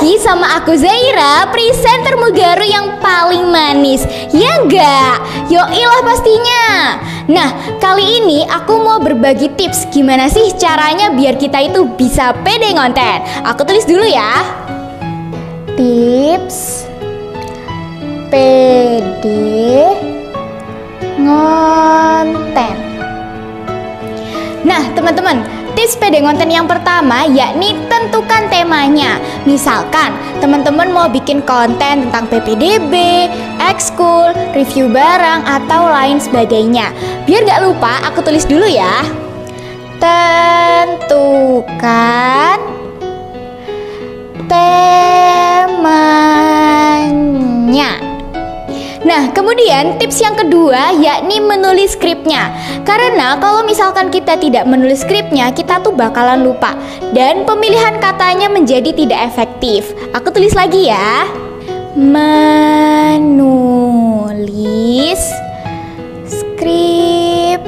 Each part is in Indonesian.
lagi sama aku Zaira, presenter Mugaru yang paling manis. Ya enggak? Yoilah pastinya. Nah, kali ini aku mau berbagi tips gimana sih caranya biar kita itu bisa pede ngonten. Aku tulis dulu ya. Tips pede ngonten. Nah, teman-teman, tips pede konten yang pertama yakni tentukan temanya. Misalkan teman-teman mau bikin konten tentang PPDB, ekskul, review barang atau lain sebagainya. Biar gak lupa aku tulis dulu ya. Tentukan temanya. Nah, kemudian tips yang kedua yakni menulis skripnya. Karena kalau misalkan kita tidak menulis skripnya, kita tuh bakalan lupa dan pemilihan katanya menjadi tidak efektif. Aku tulis lagi ya. Menulis skripnya.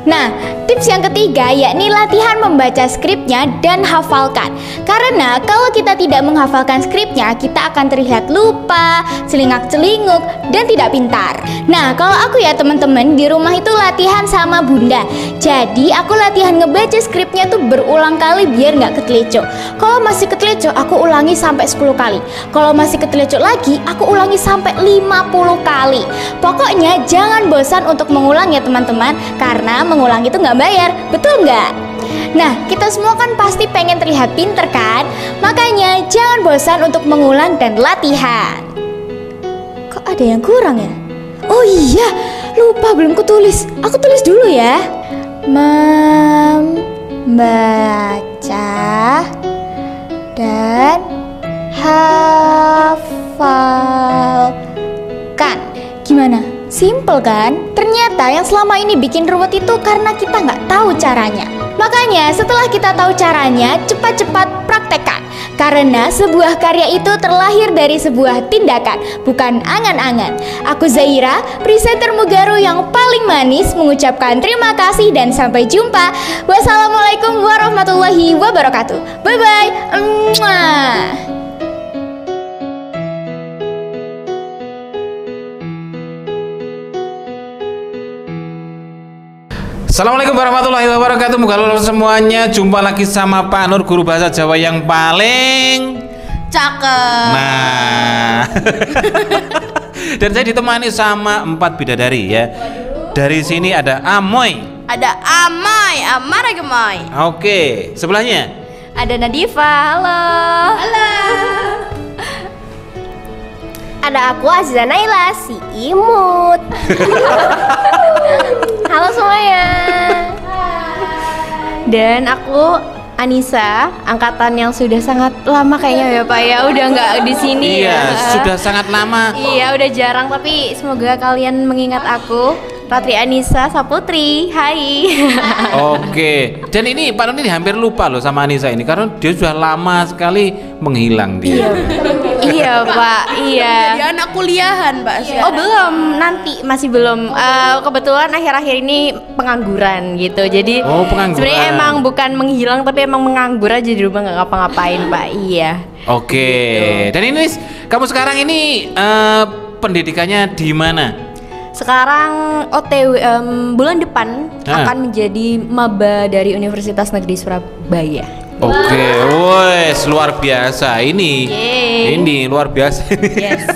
Nah, tips yang ketiga yakni latihan membaca skripnya dan hafalkan. Karena kalau kita tidak menghafalkan skripnya, kita akan terlihat lupa, celingak-celinguk, dan tidak pintar. Nah, kalau aku ya teman-teman, di rumah itu latihan sama bunda. Jadi aku latihan ngebaca skripnya tuh berulang kali biar nggak ketelecok. Kalau masih ketelecok, aku ulangi sampai 10 kali. Kalau masih ketelecok lagi, aku ulangi sampai 50 kali. Pokoknya jangan bosan untuk mengulang ya teman-teman, karena mengulang itu nggak bayar, betul nggak? Nah, kita semua kan pasti pengen terlihat pinter kan? Makanya jangan bosan untuk mengulang dan latihan. Kok ada yang kurang ya? Oh iya, lupa belum kutulis. Aku tulis dulu ya. Membaca dan hafalkan. Gimana? Simple kan? Ternyata yang selama ini bikin ruwet itu karena kita nggak tahu caranya. Makanya setelah kita tahu caranya, cepat-cepat praktekkan. Karena sebuah karya itu terlahir dari sebuah tindakan, bukan angan-angan. Aku Zaira, presenter Mugaru yang paling manis, mengucapkan terima kasih dan sampai jumpa. Wassalamualaikum warahmatullahi wabarakatuh. Bye-bye. Assalamualaikum warahmatullahi wabarakatuh. Moga lulus semuanya. Jumpa lagi sama Pak Nur, guru bahasa Jawa yang paling cakep. Nah dan saya ditemani sama 4 bidadari ya. Dari sini ada Amoy, Ada Amai, Amara Gemai. Oke, sebelahnya Ada Nadifa. Halo. Halo. Ada aku Aziza Naila, si imut. Halo semuanya. Dan aku Anissa, angkatan yang sudah sangat lama kayaknya ya Pak ya, udah nggak di sini. iya, ya. sudah sangat lama. Iya, udah jarang, tapi semoga kalian mengingat aku. Ratri Anissa Saputri, hai. Oke, dan ini Pak Nur ini hampir lupa loh sama Anissa ini karena dia sudah lama sekali menghilang dia. Iya Pak, iya. Jadi anak kuliahan Mbak. Oh belum, nanti masih belum. Kebetulan akhir-akhir ini pengangguran gitu. Jadi pengangguran. sebenarnya emang bukan menghilang, tapi emang menganggur aja di rumah, nggak ngapa-ngapain Pak. Iya. Oke, dan ini kamu sekarang ini pendidikannya di mana? Sekarang OTW bulan depan akan menjadi maba dari Universitas Negeri Surabaya. Oke, wes luar biasa ini. Yeay. Ini luar biasa. Yes.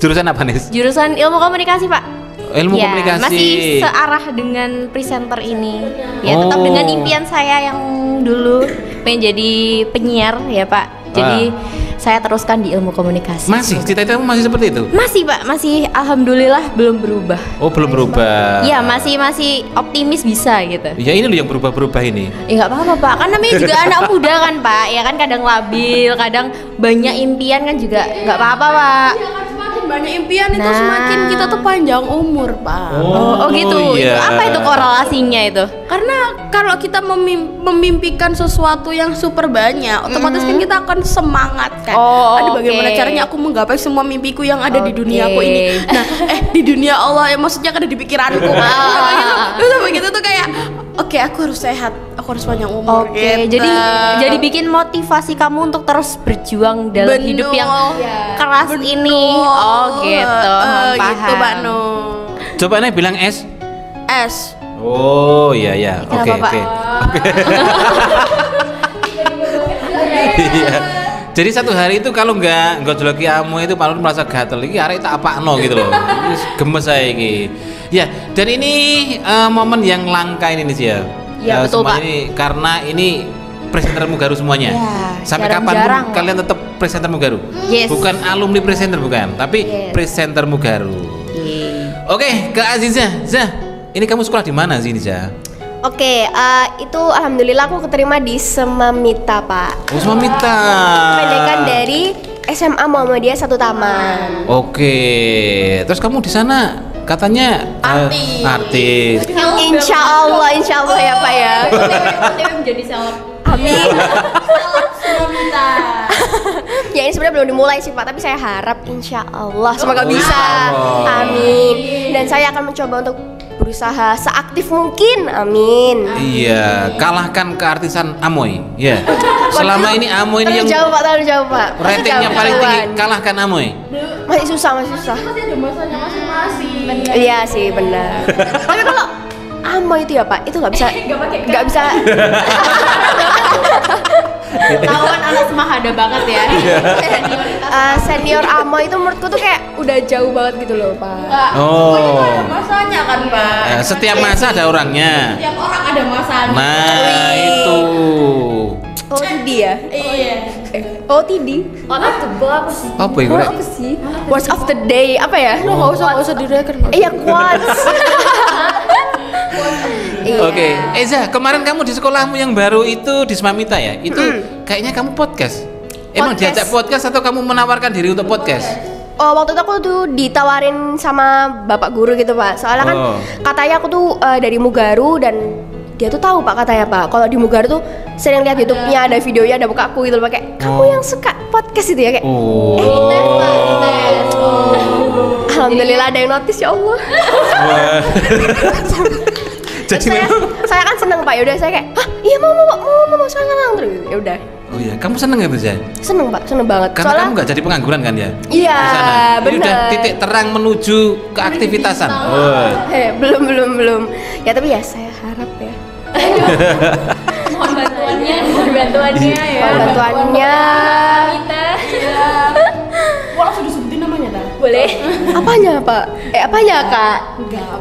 Jurusan apa nih? Jurusan Ilmu Komunikasi Pak. Ilmu Ya, komunikasi. masih searah dengan presenter ini. Ya tetap dengan impian saya yang dulu pengen jadi penyiar ya Pak. Jadi saya teruskan di Ilmu Komunikasi. Masih cita-citamu masih seperti itu? Masih Pak, masih alhamdulillah belum berubah. Oh, belum berubah. Ya masih optimis bisa gitu. Ya ini loh yang berubah-berubah ini. Ya nggak apa-apa Pak, kan namanya juga anak muda kan Pak. Ya kan kadang labil, kadang banyak impian kan juga nggak apa-apa Pak. banyak impian itu semakin kita tuh panjang umur, Pak. Oh gitu. iya. Itu apa itu korelasinya itu? Karena kalau kita memimpikan sesuatu yang super banyak, otomatis kan kita akan semangat kan. Oh, Aduh, bagaimana oke. caranya aku menggapai semua mimpiku yang ada di Oke. dunia aku ini. Nah, di dunia Allah ya, maksudnya kan ada di pikiranku. Terus begitu tuh kayak, oke, aku harus sehat, aku harus panjang umur. Oke, gitu. jadi bikin motivasi kamu untuk terus berjuang dalam Betul. hidup yang keras Betul. ini. Oh gitu, Gitu, Mbak paham. No. Coba nih bilang S. S. Oh iya ya, oke Kenapa, Pak? oke. Iya. Jadi satu hari itu kalau nggak joloki amu itu paling merasa gatel. Iki arek tak apakno gitu loh. Wis gemes saya ini. Ya, dan ini momen yang langka ini nih sih ya. Iya, betul, semua Pak. ini karena ini presenter Mugaru semuanya. Ya, Sampai jarang-jarang kapanpun kalian tetap presenter Mugaru. Yes. Bukan alumni presenter bukan, tapi Yes. presenter Mugaru. Oke, ke Aziza. Zah, ini kamu sekolah di mana sih, Zah? Oke, itu alhamdulillah aku keterima di Semamita, Pak. Oh, Semamita. Pendidikan dari SMA Muhammadiyah 1 Taman. Oke, terus kamu di sana katanya artis. Insya Allah ya Pak ya. menjadi salep. Amin. Ya ini sebenarnya belum dimulai sih Pak, tapi saya harap insya Allah semoga bisa. Allah. Amin. Dan saya akan mencoba untuk berusaha seaktif mungkin. Amin. Iya, kalahkan keartisan Amoy. Ya. Selama ini Amoy ini yang Terlalu jauh Pak. ratingnya paling tinggi, kalahkan Amoy. Masih susah. Masih ada masanya masing-masing. Iya sih benar. Tapi kalau Amo itu ya Pak, itu nggak bisa. Tawan anak semahada banget ya. Senior Amo itu menurutku tuh kayak udah jauh banget gitu loh Pak. Oh. Masanya kan, Pak. Setiap masa ada orangnya. Tiap orang ada masanya. Nah, itu. Oh Tidi ya? Iya. Oh Tidi. Otak tebal apa sih? Apa itu? Oh, apa sih? Words of the day apa ya? Nggak usah direken. Iya quotes. Iya. Oke, Eza, kemarin kamu di sekolahmu yang baru itu di Semamita ya? Itu kayaknya kamu podcast. Emang Podcast. diajak podcast atau kamu menawarkan diri untuk podcast? Oh waktu itu aku tuh ditawarin sama bapak guru gitu Pak. Soalnya kan Oh. katanya aku tuh dari Mugaru dan dia tuh tahu Pak katanya Pak. Kalau di Mugaru tuh sering lihat YouTube-nya, ada videonya, ada mukaku gitu loh Pak. Kayak kamu yang suka podcast itu ya kayak. Oh. Alhamdulillah ada yang notice ya Allah. Wah. Jadi saya kan seneng Pak. Yaudah saya kayak, hah iya mau sekarang terus. Ya udah. Oh iya, kamu seneng ya Eza? Seneng Pak, seneng banget. Karena kamu nggak jadi pengangguran kan ya? Iya, Di sana. Ini udah bener. titik terang menuju keaktivitasan. Oh. belum. Ya tapi ya saya harap ya. Mohon bantuannya ya. Mohon bantuannya. Kita. Kok langsung disebutin namanya dah? Boleh. Apanya Pak? Apanya Kak?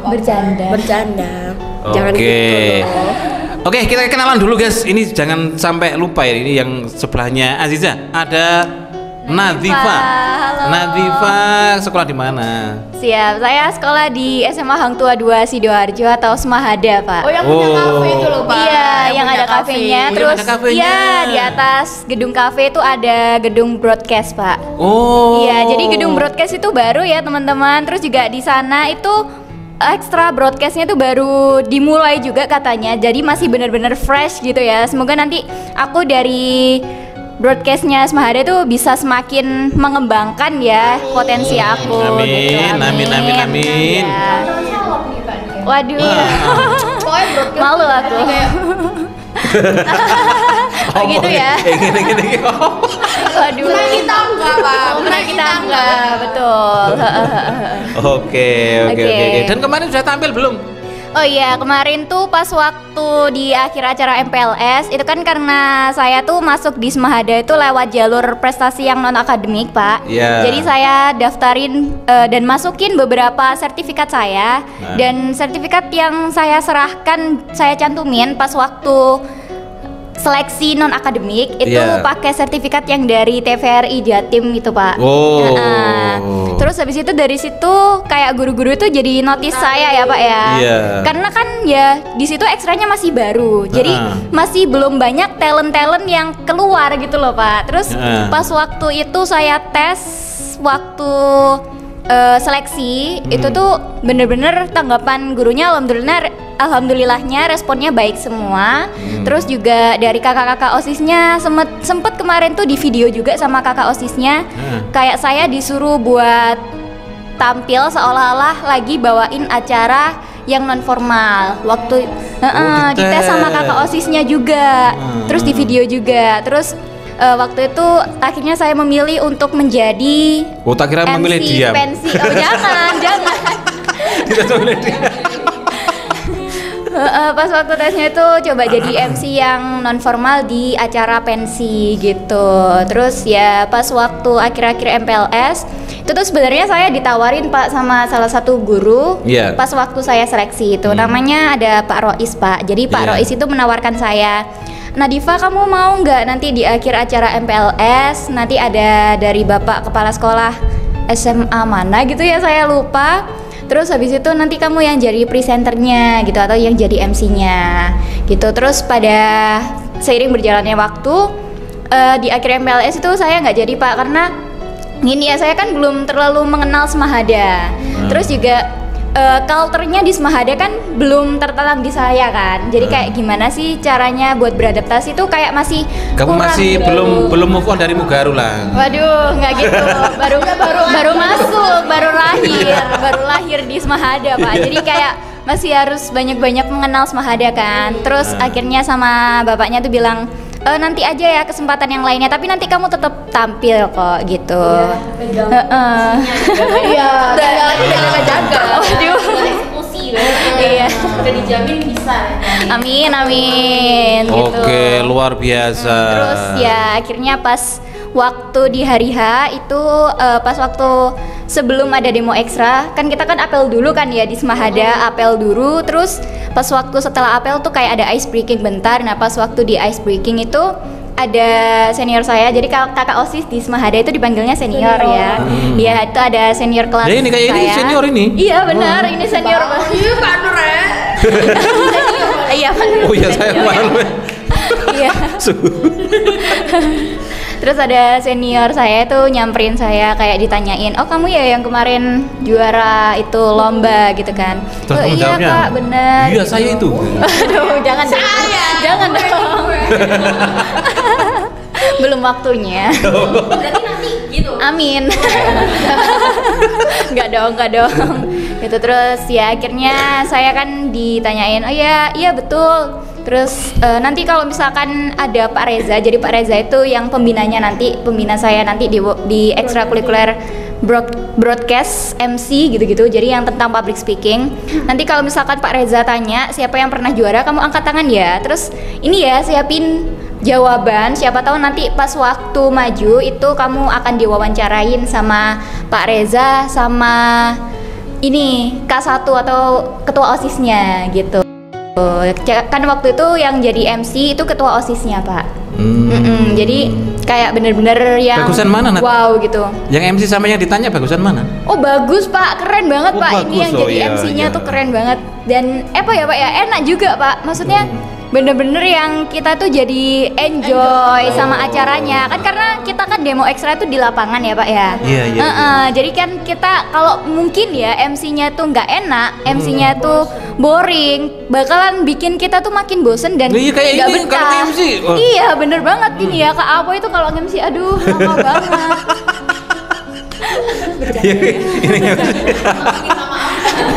Bercanda. Bercanda. Jangan Oke. gitu loh. Oke, kita kenalan dulu guys. Ini jangan sampai lupa ya. Ini yang sebelahnya Aziza. Ada Nadifa. Halo. Nadifa sekolah di mana? Siap, saya sekolah di SMA Hang Tua 2 Sidoarjo atau Semahada, Pak. Oh, yang punya Oh. kafe itu loh, Pak. Iya, yang punya ada kafenya. Oh, Terus yang ada kafenya. iya, di atas gedung kafe itu ada gedung broadcast, Pak. Oh. Iya, jadi gedung broadcast itu baru ya, teman-teman. Terus juga di sana itu ekstra broadcastnya tuh baru dimulai juga katanya. Jadi masih benar-benar fresh gitu ya. Semoga nanti aku dari broadcastnya Semahada tuh bisa semakin mengembangkan ya potensi aku. Amin, gitu. amin. Ya. Waduh, Wah. malu aku. Oh, gitu ya. Gini. Waduh. Menangi tangga, Pak. Menangi tangga, betul. Oke. Oke. Dan kemarin sudah tampil belum? Oh iya, kemarin tuh pas waktu di akhir acara MPLS itu kan karena saya tuh masuk di Semahada itu lewat jalur prestasi yang non akademik, Pak. Iya. Jadi saya daftarin dan masukin beberapa sertifikat saya Nah. dan sertifikat yang saya serahkan saya cantumin pas waktu seleksi non akademik itu Iya. pakai sertifikat yang dari TVRI Jatim gitu, Pak. Oh. Nah, terus habis itu dari situ kayak guru-guru itu jadi notice saya ya, Pak ya. Iya. Karena kan ya di situ ekstranya masih baru. Jadi masih belum banyak talent-talent yang keluar gitu loh, Pak. Terus pas waktu itu saya tes waktu seleksi itu tuh bener-bener tanggapan gurunya alhamdulillahnya responnya baik semua. Terus juga dari kakak-kakak OSISnya sempet kemarin tuh di video juga sama kakak OSISnya kayak saya disuruh buat tampil seolah-olah lagi bawain acara yang non formal waktu dites sama kakak OSISnya juga. Terus di video juga. Terus waktu itu akhirnya saya memilih untuk menjadi tak kira memilih MC diam. pensi. Oh jangan. Kita memilih diam. Pas waktu tesnya itu coba jadi MC yang non formal di acara pensi gitu. Terus ya pas waktu akhir-akhir MPLS itu tuh sebenarnya saya ditawarin Pak sama salah satu guru pas waktu saya seleksi itu. Namanya ada Pak Rois Pak. Jadi Pak Rois itu menawarkan saya, Nadifa kamu mau nggak nanti di akhir acara MPLS nanti ada dari Bapak Kepala Sekolah SMA mana gitu ya saya lupa. Terus habis itu nanti kamu yang jadi presenternya gitu atau yang jadi MC-nya gitu. Terus pada seiring berjalannya waktu di akhir MPLS itu saya nggak jadi Pak karena gini ya saya kan belum terlalu mengenal Semahada. Terus juga culture-nya di Semahada kan belum tertanam di saya kan. Jadi kayak gimana sih caranya buat beradaptasi tuh kayak masih kamu kurang masih gitu. belum move on dari Mugaru lah. Waduh, nggak gitu. Baru masuk, baru lahir di Semahada Pak. Jadi kayak masih harus banyak-banyak mengenal Semahada kan. Terus akhirnya sama bapaknya tuh bilang nanti aja ya kesempatan yang lainnya, tapi nanti kamu tetap tampil kok gitu. Iya. Jaga. Waduh. Iya. Udah dijamin bisa. Amin gitu. Oke, luar biasa. Terus ya akhirnya pas waktu di hari H itu pas waktu sebelum ada demo ekstra kan kita kan apel dulu kan ya di Semahada, apel dulu. Terus pas waktu setelah apel tuh kayak ada ice breaking bentar. Nah pas waktu di ice breaking itu ada senior saya, jadi kakak OSIS di Semahada itu dipanggilnya senior ya. Iya itu ada senior kelas ini kayak saya. ini senior ini. Iya benar, ini senior banget. Iya Pak Nur ya. Iya Pak Nur. Oh iya saya malu. Iya. Terus ada senior saya tuh nyamperin saya kayak ditanyain, oh kamu ya yang kemarin juara itu lomba gitu kan? Terus Oh kamu iya jawabnya, Kak bener. Iya gitu. saya itu. Aduh jangan jangan dong. Belum waktunya. Berarti nanti gitu. Amin. Nggak dong. Gitu terus ya akhirnya saya kan ditanyain, oh iya betul. Terus nanti kalau misalkan ada Pak Reza, jadi Pak Reza itu yang pembina saya nanti di ekstrakurikuler broadcast MC gitu-gitu. Jadi yang tentang public speaking. Nanti kalau misalkan Pak Reza tanya siapa yang pernah juara, kamu angkat tangan ya. Terus ini ya siapin jawaban, siapa tahu nanti pas waktu maju itu kamu akan diwawancarain sama Pak Reza sama ini K1 atau ketua OSISnya gitu. Kan waktu itu yang jadi MC itu ketua OSISnya Pak. Jadi kayak bener-bener yang Bagusan mana, Nat? wow gitu. Yang MC sama yang ditanya bagusan mana? Oh bagus Pak, keren banget Oh, Pak. bagus. Ini yang Oh, jadi iya, MC-nya iya. tuh keren banget. Dan apa ya Pak ya, enak juga Pak. Maksudnya bener-bener yang kita tuh jadi enjoy sama acaranya. Kan karena kita kan demo ekstra tuh di lapangan ya Pak ya. Iya. Jadi kan kita kalau mungkin ya MC-nya tuh nggak enak, MC-nya tuh boring, bakalan bikin kita tuh makin bosen dan Iya, kayak nggak ini betah. kalau MC. Oh. Iya bener banget ini ya Kak Apo itu kalau MC aduh lama banget. Ini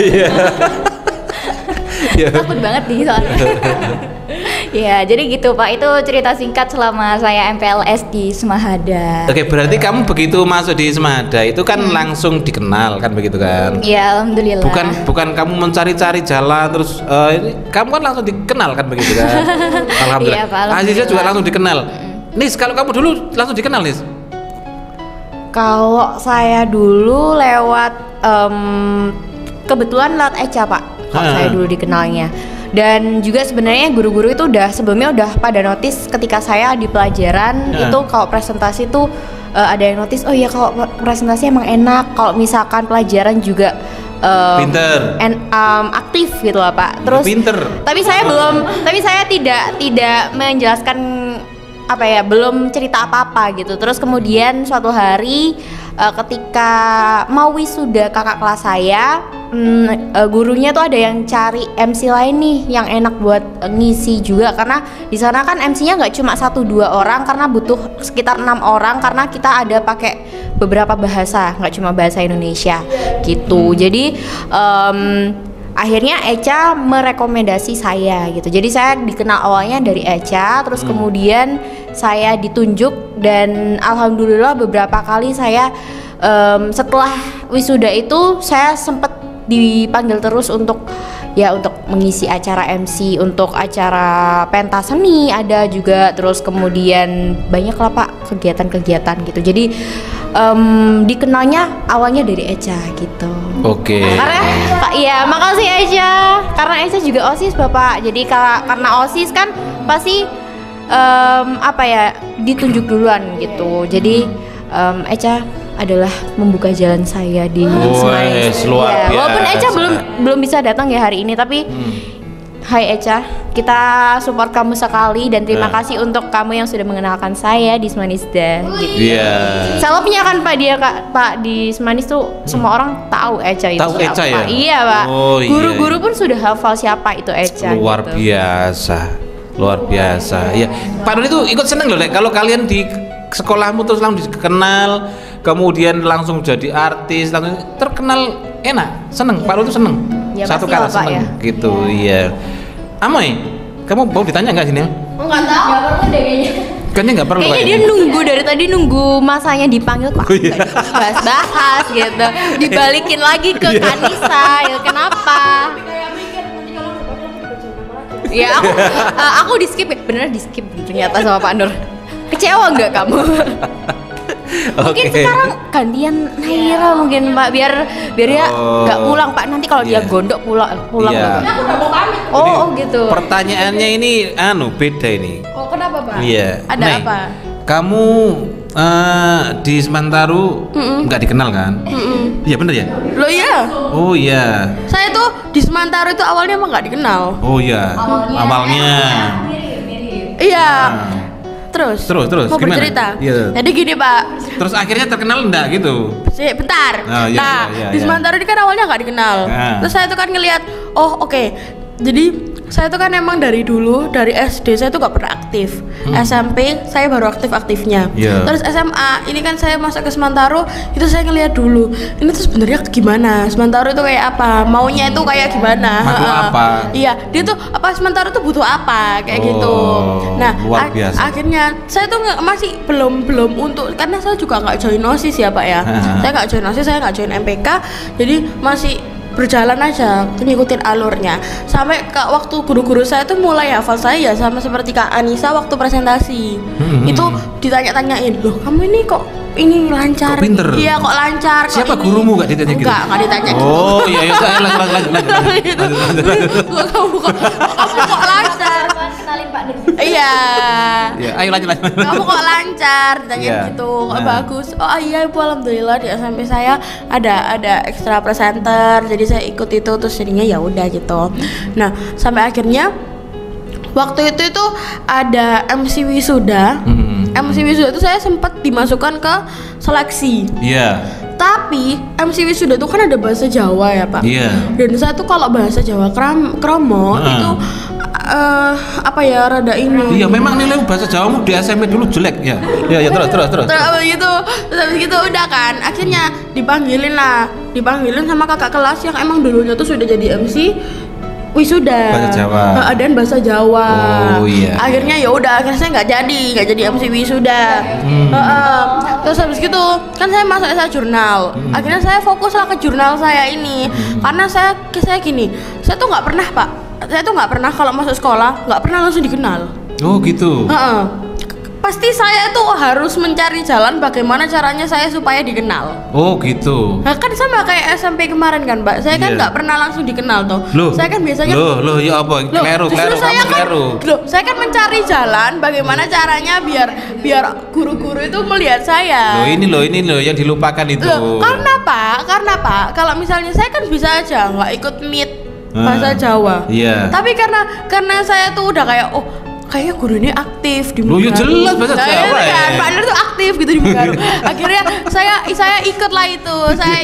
Iya. Iya. Takut banget nih soalnya. Ya, jadi gitu Pak. Itu cerita singkat selama saya MPLS di Semahada. Oke, berarti kamu begitu masuk di Semahada itu kan langsung dikenal kan begitu kan? Ya, alhamdulillah. Bukan kamu mencari-cari jalan terus ini kamu kan langsung dikenal kan begitu kan? Alhamdulillah. Iya, Pak, alhamdulillah. Aziza juga langsung dikenal. Nis, kalau kamu dulu langsung dikenal Nis? Kalau saya dulu lewat kebetulan lewat Eca Pak. Kalau saya dulu dikenalnya. Dan juga sebenarnya guru-guru itu sebelumnya udah pada notice ketika saya di pelajaran itu kalau presentasi tuh ada yang notice, oh iya kalau presentasi emang enak, kalau misalkan pelajaran juga Pinter. aktif gitu lah Pak. Terus Pinter. tapi saya tidak menjelaskan belum cerita apa-apa gitu. Terus kemudian suatu hari ketika mau wisuda kakak kelas saya, gurunya tuh ada yang cari MC lain nih yang enak buat ngisi juga, karena di sana kan MC-nya nggak cuma 1-2 orang karena butuh sekitar 6 orang karena kita ada pakai beberapa bahasa, nggak cuma bahasa Indonesia gitu. Jadi akhirnya Echa merekomendasi saya gitu. Jadi saya dikenal awalnya dari Echa, terus kemudian saya ditunjuk dan alhamdulillah beberapa kali saya setelah wisuda itu saya sempat dipanggil terus untuk mengisi acara MC, untuk acara pentas seni ada juga, terus kemudian banyak lah Pak kegiatan-kegiatan gitu. Jadi dikenalnya awalnya dari Echa gitu. Oke. Karena iya, makasih Echa. Karena Echa juga OSIS Bapak. Jadi karena OSIS kan pasti ditunjuk duluan gitu. Jadi Echa adalah membuka jalan saya di Semanis. Luar biasa. Walaupun Echa belum bisa datang ya hari ini, tapi hai Echa, kita support kamu sekali dan terima kasih untuk kamu yang sudah mengenalkan saya di Semanisda gitu. Iya. Selebihnya kan Pak di Semanis tuh semua orang tahu Echa itu Tahu siapa. Echa ya? Iya Pak. Oh, iya. Guru-guru pun sudah hafal siapa itu Echa. Luar gitu. biasa. Luar biasa. Ya, Pak Nur itu ikut seneng loh, Dek. Kalau kalian di sekolahmu terus langsung dikenal, kemudian langsung jadi artis, langsung terkenal, enak, seneng. Pak Nur itu seneng. Ya, Satu pasti kata lah, Pak, seneng ya. gitu, iya. Amoy, kamu mau ditanya nggak sini? Enggak tahu. Nggak perlu deh kayaknya. Kayaknya nggak perlu. Kayaknya dia nunggu dari tadi, nunggu masanya dipanggil kok iya. bahas gitu, dibalikin lagi ke Kanisa ya, kenapa? Ya aku di skip, bener di skip ternyata sama Pak Nur. Kecewa nggak kamu? Mungkin Oke. sekarang gantian Naira mungkin Pak, biar dia nggak pulang Pak, nanti kalau dia Iya. gondok pulang Iya. Pak. Jadi, Gitu. Pertanyaannya ini beda ini. Oh, kenapa, Pak? Iya. Ada Nay, apa? Kamu di Semantaru nggak dikenal kan? Iya bener ya? Loh iya, Oh iya. saya tuh di Semantara itu awalnya emang nggak dikenal. Oh iya. Awalnya. Iya. Nah. Terus Terus, mau gimana? bercerita. Iya. Jadi gini Pak, Terus akhirnya terkenal enggak gitu? bentar. Oh, iya, Nah, iya, di iya. Semantara ini kan awalnya nggak dikenal. Nah. Terus saya tuh kan ngelihat, oh oke. Jadi saya tuh kan emang dari dulu, dari SD saya tuh gak pernah aktif. SMP saya baru aktif-aktifnya. Iya. Terus SMA ini kan saya masuk ke Semantaro, itu saya ngelihat dulu. Ini tuh sebenarnya gimana? Semantaro itu kayak apa? Maunya itu kayak gimana? Makhluk Heeh. apa? Iya, dia tuh apa Semantaro tuh butuh apa? Kayak gitu. Nah, luar biasa. akhirnya saya tuh masih belum untuk, karena saya juga nggak join OSIS ya Pak ya. Saya nggak join OSIS, saya nggak join MPK, jadi masih berjalan aja ngikutin alurnya sampai ke waktu guru-guru saya tuh mulai hafal saya ya, sama seperti Kak Anissa waktu presentasi itu ditanya-tanyain, loh kamu ini kok ini lancar, Kok pinter? iya kok lancar, kok Siapa ini?" gurumu gak ditanya gitu? Enggak ditanya gitu. Oh iya iya lanjut. kamu kok lancar, Kenalin Pak Nur. iya. Ya, ayo lanjut. Kamu kok lancar, ditanya Iya. gitu, kok Nah. bagus. Oh iya Ibu, alhamdulillah di SMP saya ada ekstra presenter, jadi saya ikut itu, terus jadinya ya udah gitu. Nah sampai akhirnya waktu itu ada MC wisuda. MC wisuda itu saya sempat dimasukkan ke seleksi. Iya. Tapi MC wisuda itu kan ada bahasa Jawa ya Pak. Iya. Dan saya tuh kalau bahasa Jawa kromo itu apa ya, rada ini. Iya, memang nilai bahasa Jawamu di SMP dulu jelek ya. Iya, terus. Terus habis gitu udah kan, akhirnya dipanggilin sama kakak kelas yang emang dulunya tuh sudah jadi MC wisuda Bahasa Jawa. dan bahasa Jawa. Oh, iya. Akhirnya ya udah, akhirnya saya nggak jadi MC wisuda. Terus habis gitu kan saya masuk SA jurnal. Akhirnya saya fokuslah ke jurnal saya ini, karena saya gini, saya tuh nggak pernah Pak, saya tuh nggak pernah kalau masuk sekolah nggak pernah langsung dikenal. Oh gitu. Pasti saya tuh harus mencari jalan bagaimana caranya saya supaya dikenal. Oh gitu. Nah kan sama kayak SMP kemarin kan Mbak, saya kan Iya. nggak pernah langsung dikenal tuh. Loh. Saya kan biasanya Loh, ya apa? Kleru, justru saya kan, kleru. saya kan mencari jalan bagaimana caranya biar guru-guru itu melihat saya. Loh ini loh yang dilupakan itu. Loh, karena Pak, kalau misalnya saya kan bisa aja nggak ikut meet bahasa Jawa. Iya. Tapi karena saya tuh udah kayak kayaknya guru ini aktif di Loh, ya Mugaru. jelas bahasa Nah, Jawa, itu kan, ya. Pak Nur tuh aktif gitu di Mugaru. Akhirnya saya ikut lah itu.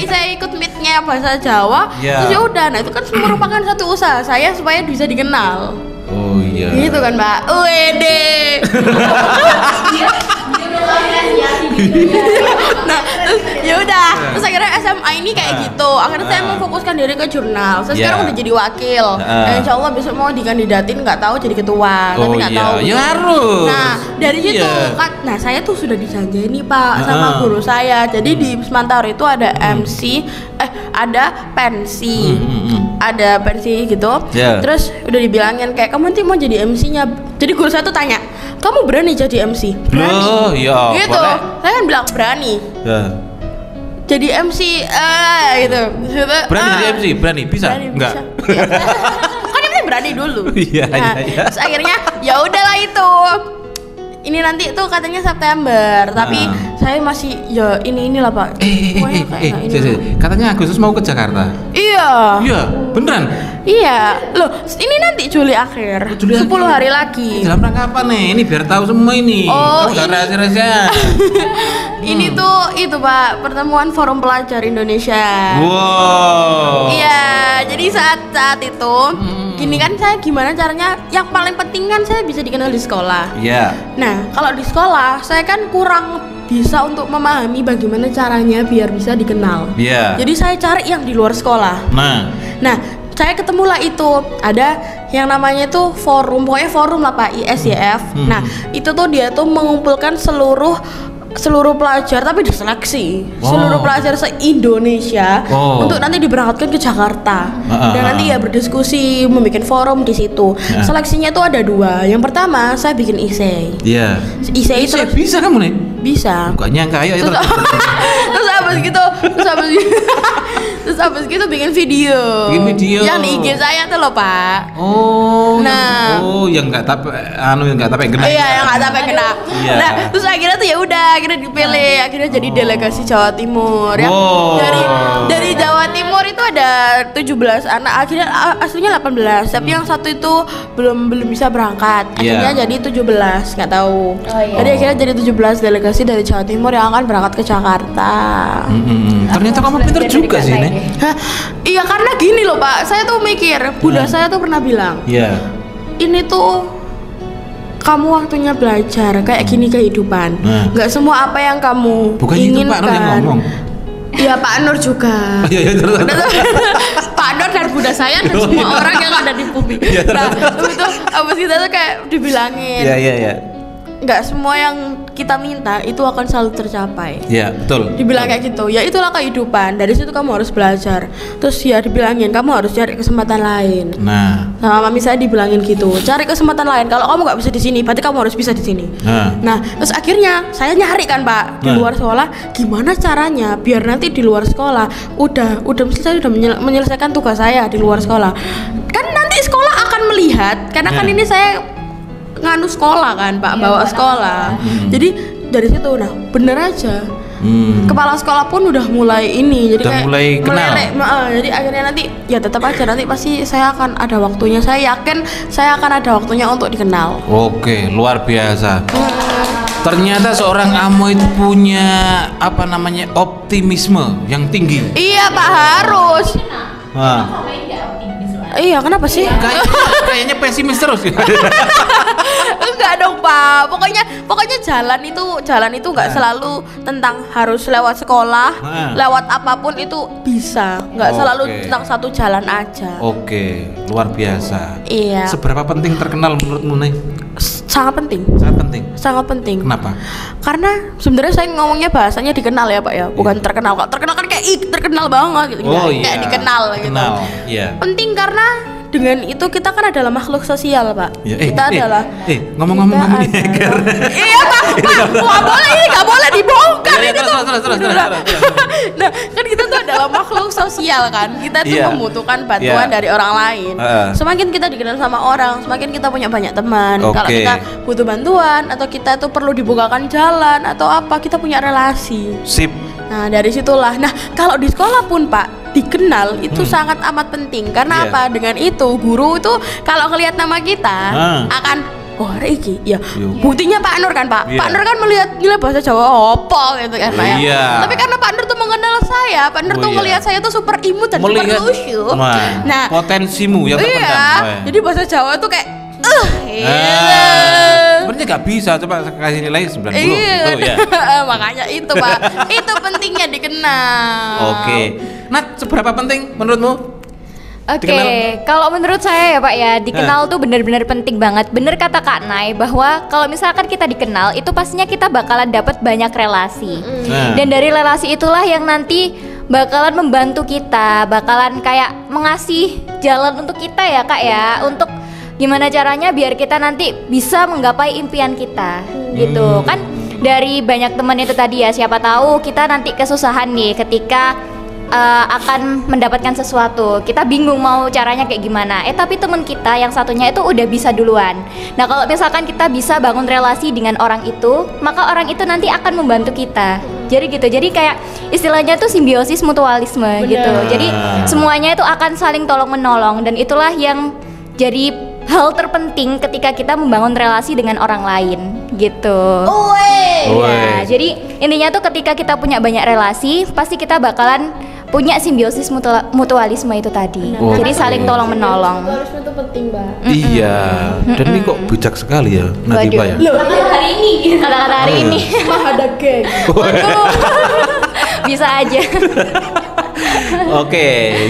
Saya ikut meetnya bahasa Jawa. Ya. Terus ya udah, nah itu kan merupakan satu usaha saya supaya bisa dikenal. Oh iya. Gitu kan, Mbak. Wede. Nah, terus ya udah. Terus akhirnya SMA ini kayak gitu. Akhirnya saya memfokuskan diri ke jurnal. Saya sekarang udah jadi wakil. Dan insya Allah besok mau dikandidatin, nggak tahu jadi ketua, tapi nggak tahu. Ya harus. Nah, dari situ kan, nah saya tuh sudah dijanji nih Pak sama guru saya. Jadi di Semantara itu ada MC, ada pensi. Ada pensi gitu. Terus udah dibilangin kayak kamu nanti mau jadi MC-nya. Jadi guru saya tuh tanya, "Kamu berani jadi MC?" Berani. Oh, iya. Gitu. Saya kan bilang berani. Ya. Jadi MC gitu. Berani jadi MC? Berani? Bisa? Berani, Enggak. bisa. Kan MC berani dulu. Iya, Nah, iya. terus akhirnya ya udahlah itu. Ini nanti tuh katanya September, tapi saya masih ya inilah Pak. Pokoknya kayak ini. Katanya Agustus mau ke Jakarta. Iya. Iya, beneran. Iya. Loh, ini nanti Juli akhir. Juli 10 akhir. hari lagi. Dalam rangka apa nih? Ini biar tahu semua ini. Oh, Kamu jangan ini- rahasia-rahasia. Ini tuh itu Pak, pertemuan Forum Pelajar Indonesia. Wow. Iya, jadi saat itu gini kan saya gimana caranya, yang paling penting kan saya bisa dikenal di sekolah. Iya. Nah, kalau di sekolah saya kan kurang bisa untuk memahami bagaimana caranya biar bisa dikenal. Iya. Jadi saya cari yang di luar sekolah. Nah, saya ketemulah itu ada yang namanya tuh forum, pokoknya forum lah Pak, ISYF. Nah, itu tuh dia tuh mengumpulkan seluruh pelajar tapi diseleksi seluruh pelajar se-Indonesia untuk nanti diberangkatkan ke Jakarta dan nanti ya berdiskusi, membuat forum di situ. Seleksinya tuh ada 2. Yang pertama saya bikin essay. Iya. Essay itu Bisa kamu nih? bisa. Bukan nyangka ayo itu. Terus habis gitu bikin video. Bikin video. Yang di IG saya tuh loh Pak. Oh. Nah. Yang enggak tapi kena. Iya, yang nggak sampai kena. Iya. Nah, terus akhirnya tuh ya udah, akhirnya dipilih, akhirnya jadi delegasi Jawa Timur. Ya. Wow. Dari Jawa Timur itu ada 17 anak, akhirnya aslinya 18, tapi yang satu itu belum bisa berangkat. Akhirnya jadi 17, nggak tahu. Jadi akhirnya jadi 17 delegasi dari Jawa Timur yang akan berangkat ke Jakarta. Ternyata kamu pintar juga sih nih. Hah? Iya, karena gini loh Pak, saya tuh mikir, bunda saya tuh pernah bilang, Iya. ini tuh kamu waktunya belajar, kayak gini kehidupan. Nggak semua apa yang kamu Bukan itu inginkan. Pak Nur yang ngomong. Iya, Pak Nur juga. Iya, terus. Pak Nur dan bunda saya dan semua orang yang ada di bumi. Nah, itu abis kita tuh kayak dibilangin, Iya. nggak semua yang kita minta itu akan selalu tercapai. Iya, betul. Dibilang kayak gitu, ya itulah kehidupan. Dari situ kamu harus belajar. Terus ya dibilangin kamu harus cari kesempatan lain. Nah. Sama mami saya dibilangin gitu, cari kesempatan lain. Kalau kamu nggak bisa di sini, berarti kamu harus bisa di sini. Nah, terus akhirnya saya nyari kan Pak di luar sekolah, gimana caranya biar nanti di luar sekolah udah misalnya saya udah menyelesaikan tugas saya di luar sekolah. Kan nanti sekolah akan melihat, karena kan ini saya nganu sekolah kan Pak, bawa sekolah. Jadi dari situ, nah bener aja. Kepala sekolah pun udah mulai ini, jadi Udah kayak mulai kenal. jadi akhirnya nanti ya tetap aja nanti pasti saya akan ada waktunya. Saya yakin saya akan ada waktunya untuk dikenal. Oke, luar biasa. Ternyata seorang Amo itu punya optimisme yang tinggi. Iya Pak, harus. Iya, kenapa sih? Kayaknya pesimis terus. Enggak dong Pak. Pokoknya jalan itu nggak selalu tentang harus lewat sekolah, lewat apapun itu bisa. Nggak selalu tentang satu jalan aja. Oke, luar biasa. Iya. Seberapa penting terkenal menurutmu nih? Sangat penting. Sangat penting. Sangat penting. Kenapa? Karena sebenarnya saya ngomongnya bahasanya dikenal ya Pak ya, bukan terkenal. Kalau terkenal kan kayak terkenal banget gitu. Kayak dikenal gitu. Iya. Penting karena dengan itu kita kan adalah makhluk sosial Pak. Ya, Kita adalah ngomong-ngomong kamu nih hacker. Iya Pak, nggak boleh dibongkar Iya, ini terus. Nah, kan kita tuh adalah makhluk sosial kan. Kita tuh membutuhkan bantuan dari orang lain. Semakin kita dikenal sama orang, semakin kita punya banyak teman. Kalau kita butuh bantuan atau kita tuh perlu dibukakan jalan atau apa, kita punya relasi. Sip. Nah, dari situlah. Nah, kalau di sekolah pun Pak, dikenal itu sangat amat penting. Karena apa? Dengan itu guru itu kalau ngelihat nama kita akan oh hari iki ya Yo. buktinya Pak Nur kan Pak. Iya. Pak Nur kan melihat nilai bahasa Jawa opo gitu kan Pak ya. Iya. Tapi karena Pak Nur tuh mengenal saya, Pak Nur Oh, tuh iya. melihat saya tuh super imut dan super lucu. Wah, Nah, potensimu yang terpendam. iya. Wah. Jadi bahasa Jawa tuh kayak Sebenarnya nggak bisa, coba kasih nilai 90 iya. gitu ya. Makanya itu Pak. Itu pentingnya dikenal. Oke. Nah, seberapa penting menurutmu? Oke, Dikenal. kalau menurut saya ya Pak ya, dikenal tuh benar-benar penting banget. Bener kata Kak Nay bahwa kalau misalkan kita dikenal, itu pastinya kita bakalan dapat banyak relasi. Nah. Dan dari relasi itulah yang nanti bakalan membantu kita, bakalan kayak mengasih jalan untuk kita ya Kak ya, untuk gimana caranya biar kita nanti bisa menggapai impian kita, gitu kan. Dari banyak teman itu tadi ya, siapa tahu kita nanti kesusahan nih ketika akan mendapatkan sesuatu, kita bingung mau caranya kayak gimana. Tapi teman kita yang satunya itu udah bisa duluan. Nah kalau misalkan kita bisa bangun relasi dengan orang itu, maka orang itu nanti akan membantu kita. Jadi gitu, jadi kayak istilahnya tuh simbiosis mutualisme gitu. Jadi semuanya itu akan saling tolong menolong, dan itulah yang jadi hal terpenting ketika kita membangun relasi dengan orang lain gitu. Ya, jadi intinya tuh ketika kita punya banyak relasi, pasti kita bakalan punya simbiosis mutualisme itu tadi. Jadi saling tolong menolong. Mutualisme itu penting, Mbak. Iya. Dan ini kok bijak sekali ya, Nadifa ya. Hari ini, kata-kata hari ini Ada geng. bisa aja. Oke,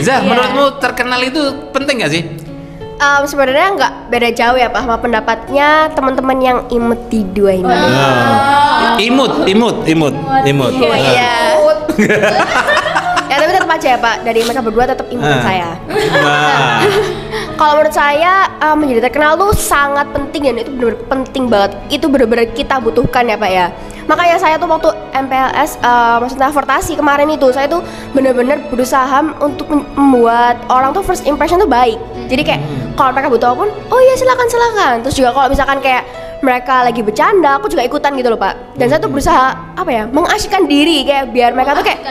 Zah, menurutmu terkenal itu penting nggak sih? Sebenarnya nggak beda jauh ya Pak sama pendapatnya teman-teman yang imut di dua ini. Imut. Iya. Ya tapi tetap aja ya Pak, dari mereka berdua tetap imutin saya. Nah. Kalau menurut saya menjadi terkenal tuh sangat penting, dan itu benar-benar penting banget. Itu benar-benar kita butuhkan ya Pak ya. Makanya saya tuh waktu MPLS maksudnya transportasi kemarin itu, saya tuh benar-benar berusaha untuk membuat orang tuh first impression tuh baik. Jadi kayak kalau mereka butuh apapun, oh iya silakan. Terus juga kalau misalkan kayak mereka lagi bercanda, aku juga ikutan gitu loh Pak. Dan saya tuh berusaha apa ya, mengasyikkan diri kayak biar mereka tuh kayak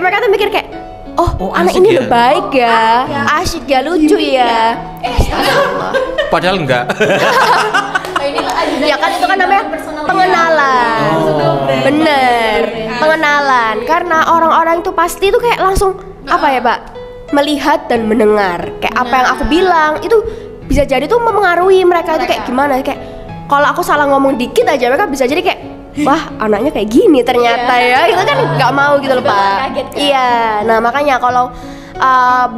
mereka tuh mikir kayak oh anak ini ya? udah baik ya, asyik ya, lucu ya. Padahal enggak. Ya kan itu kan namanya pengenalan. Bener, pengenalan. Karena orang-orang itu pasti tuh kayak langsung apa ya Pak, melihat dan mendengar. Kayak apa yang aku bilang itu bisa jadi tuh mempengaruhi mereka itu kayak gimana. Kayak kalau aku salah ngomong dikit aja mereka bisa jadi kayak wah anaknya kayak gini ternyata ya. Itu kan nggak mau gitu loh Pak. Kaget kan? Iya. Nah makanya kalau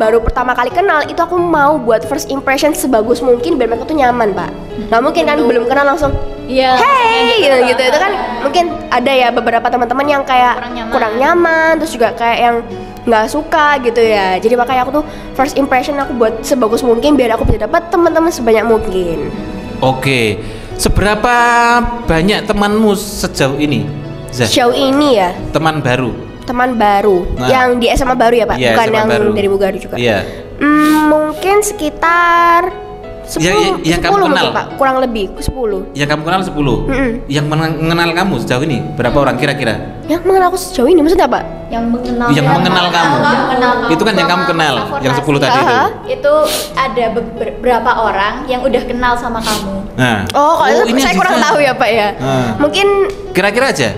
baru pertama kali kenal itu aku mau buat first impression sebagus mungkin biar mereka tuh nyaman Pak. Nggak mungkin kan belum kenal langsung Iya. hey gitu. Itu kan mungkin ada ya beberapa teman-teman yang kayak kurang nyaman, terus juga kayak yang nggak suka gitu ya. Jadi makanya aku tuh first impression aku buat sebagus mungkin biar aku bisa dapat teman-teman sebanyak mungkin. Oke. Seberapa banyak temanmu sejauh ini, Zah? Show ini ya Teman baru. Nah. Yang di SMA baru ya Pak, Iya, bukan SMA yang baru. dari Mugaru juga. Iya. Mungkin sekitar 10, yang kamu 10 mungkin, kenal? Pak, kurang lebih 10. Yang kamu kenal 10. Yang mengenal kamu sejauh ini berapa orang kira-kira? Yang mengenal aku sejauh ini maksudnya apa? Yang mengenal Yang mengenal kamu. Itu kan yang kamu kenal, yang 10 tadi itu. Itu ada beberapa orang yang udah kenal sama kamu. Nah. Oh, kalau itu ini saya Aziza. kurang tahu ya Pak ya. Mungkin Kira-kira aja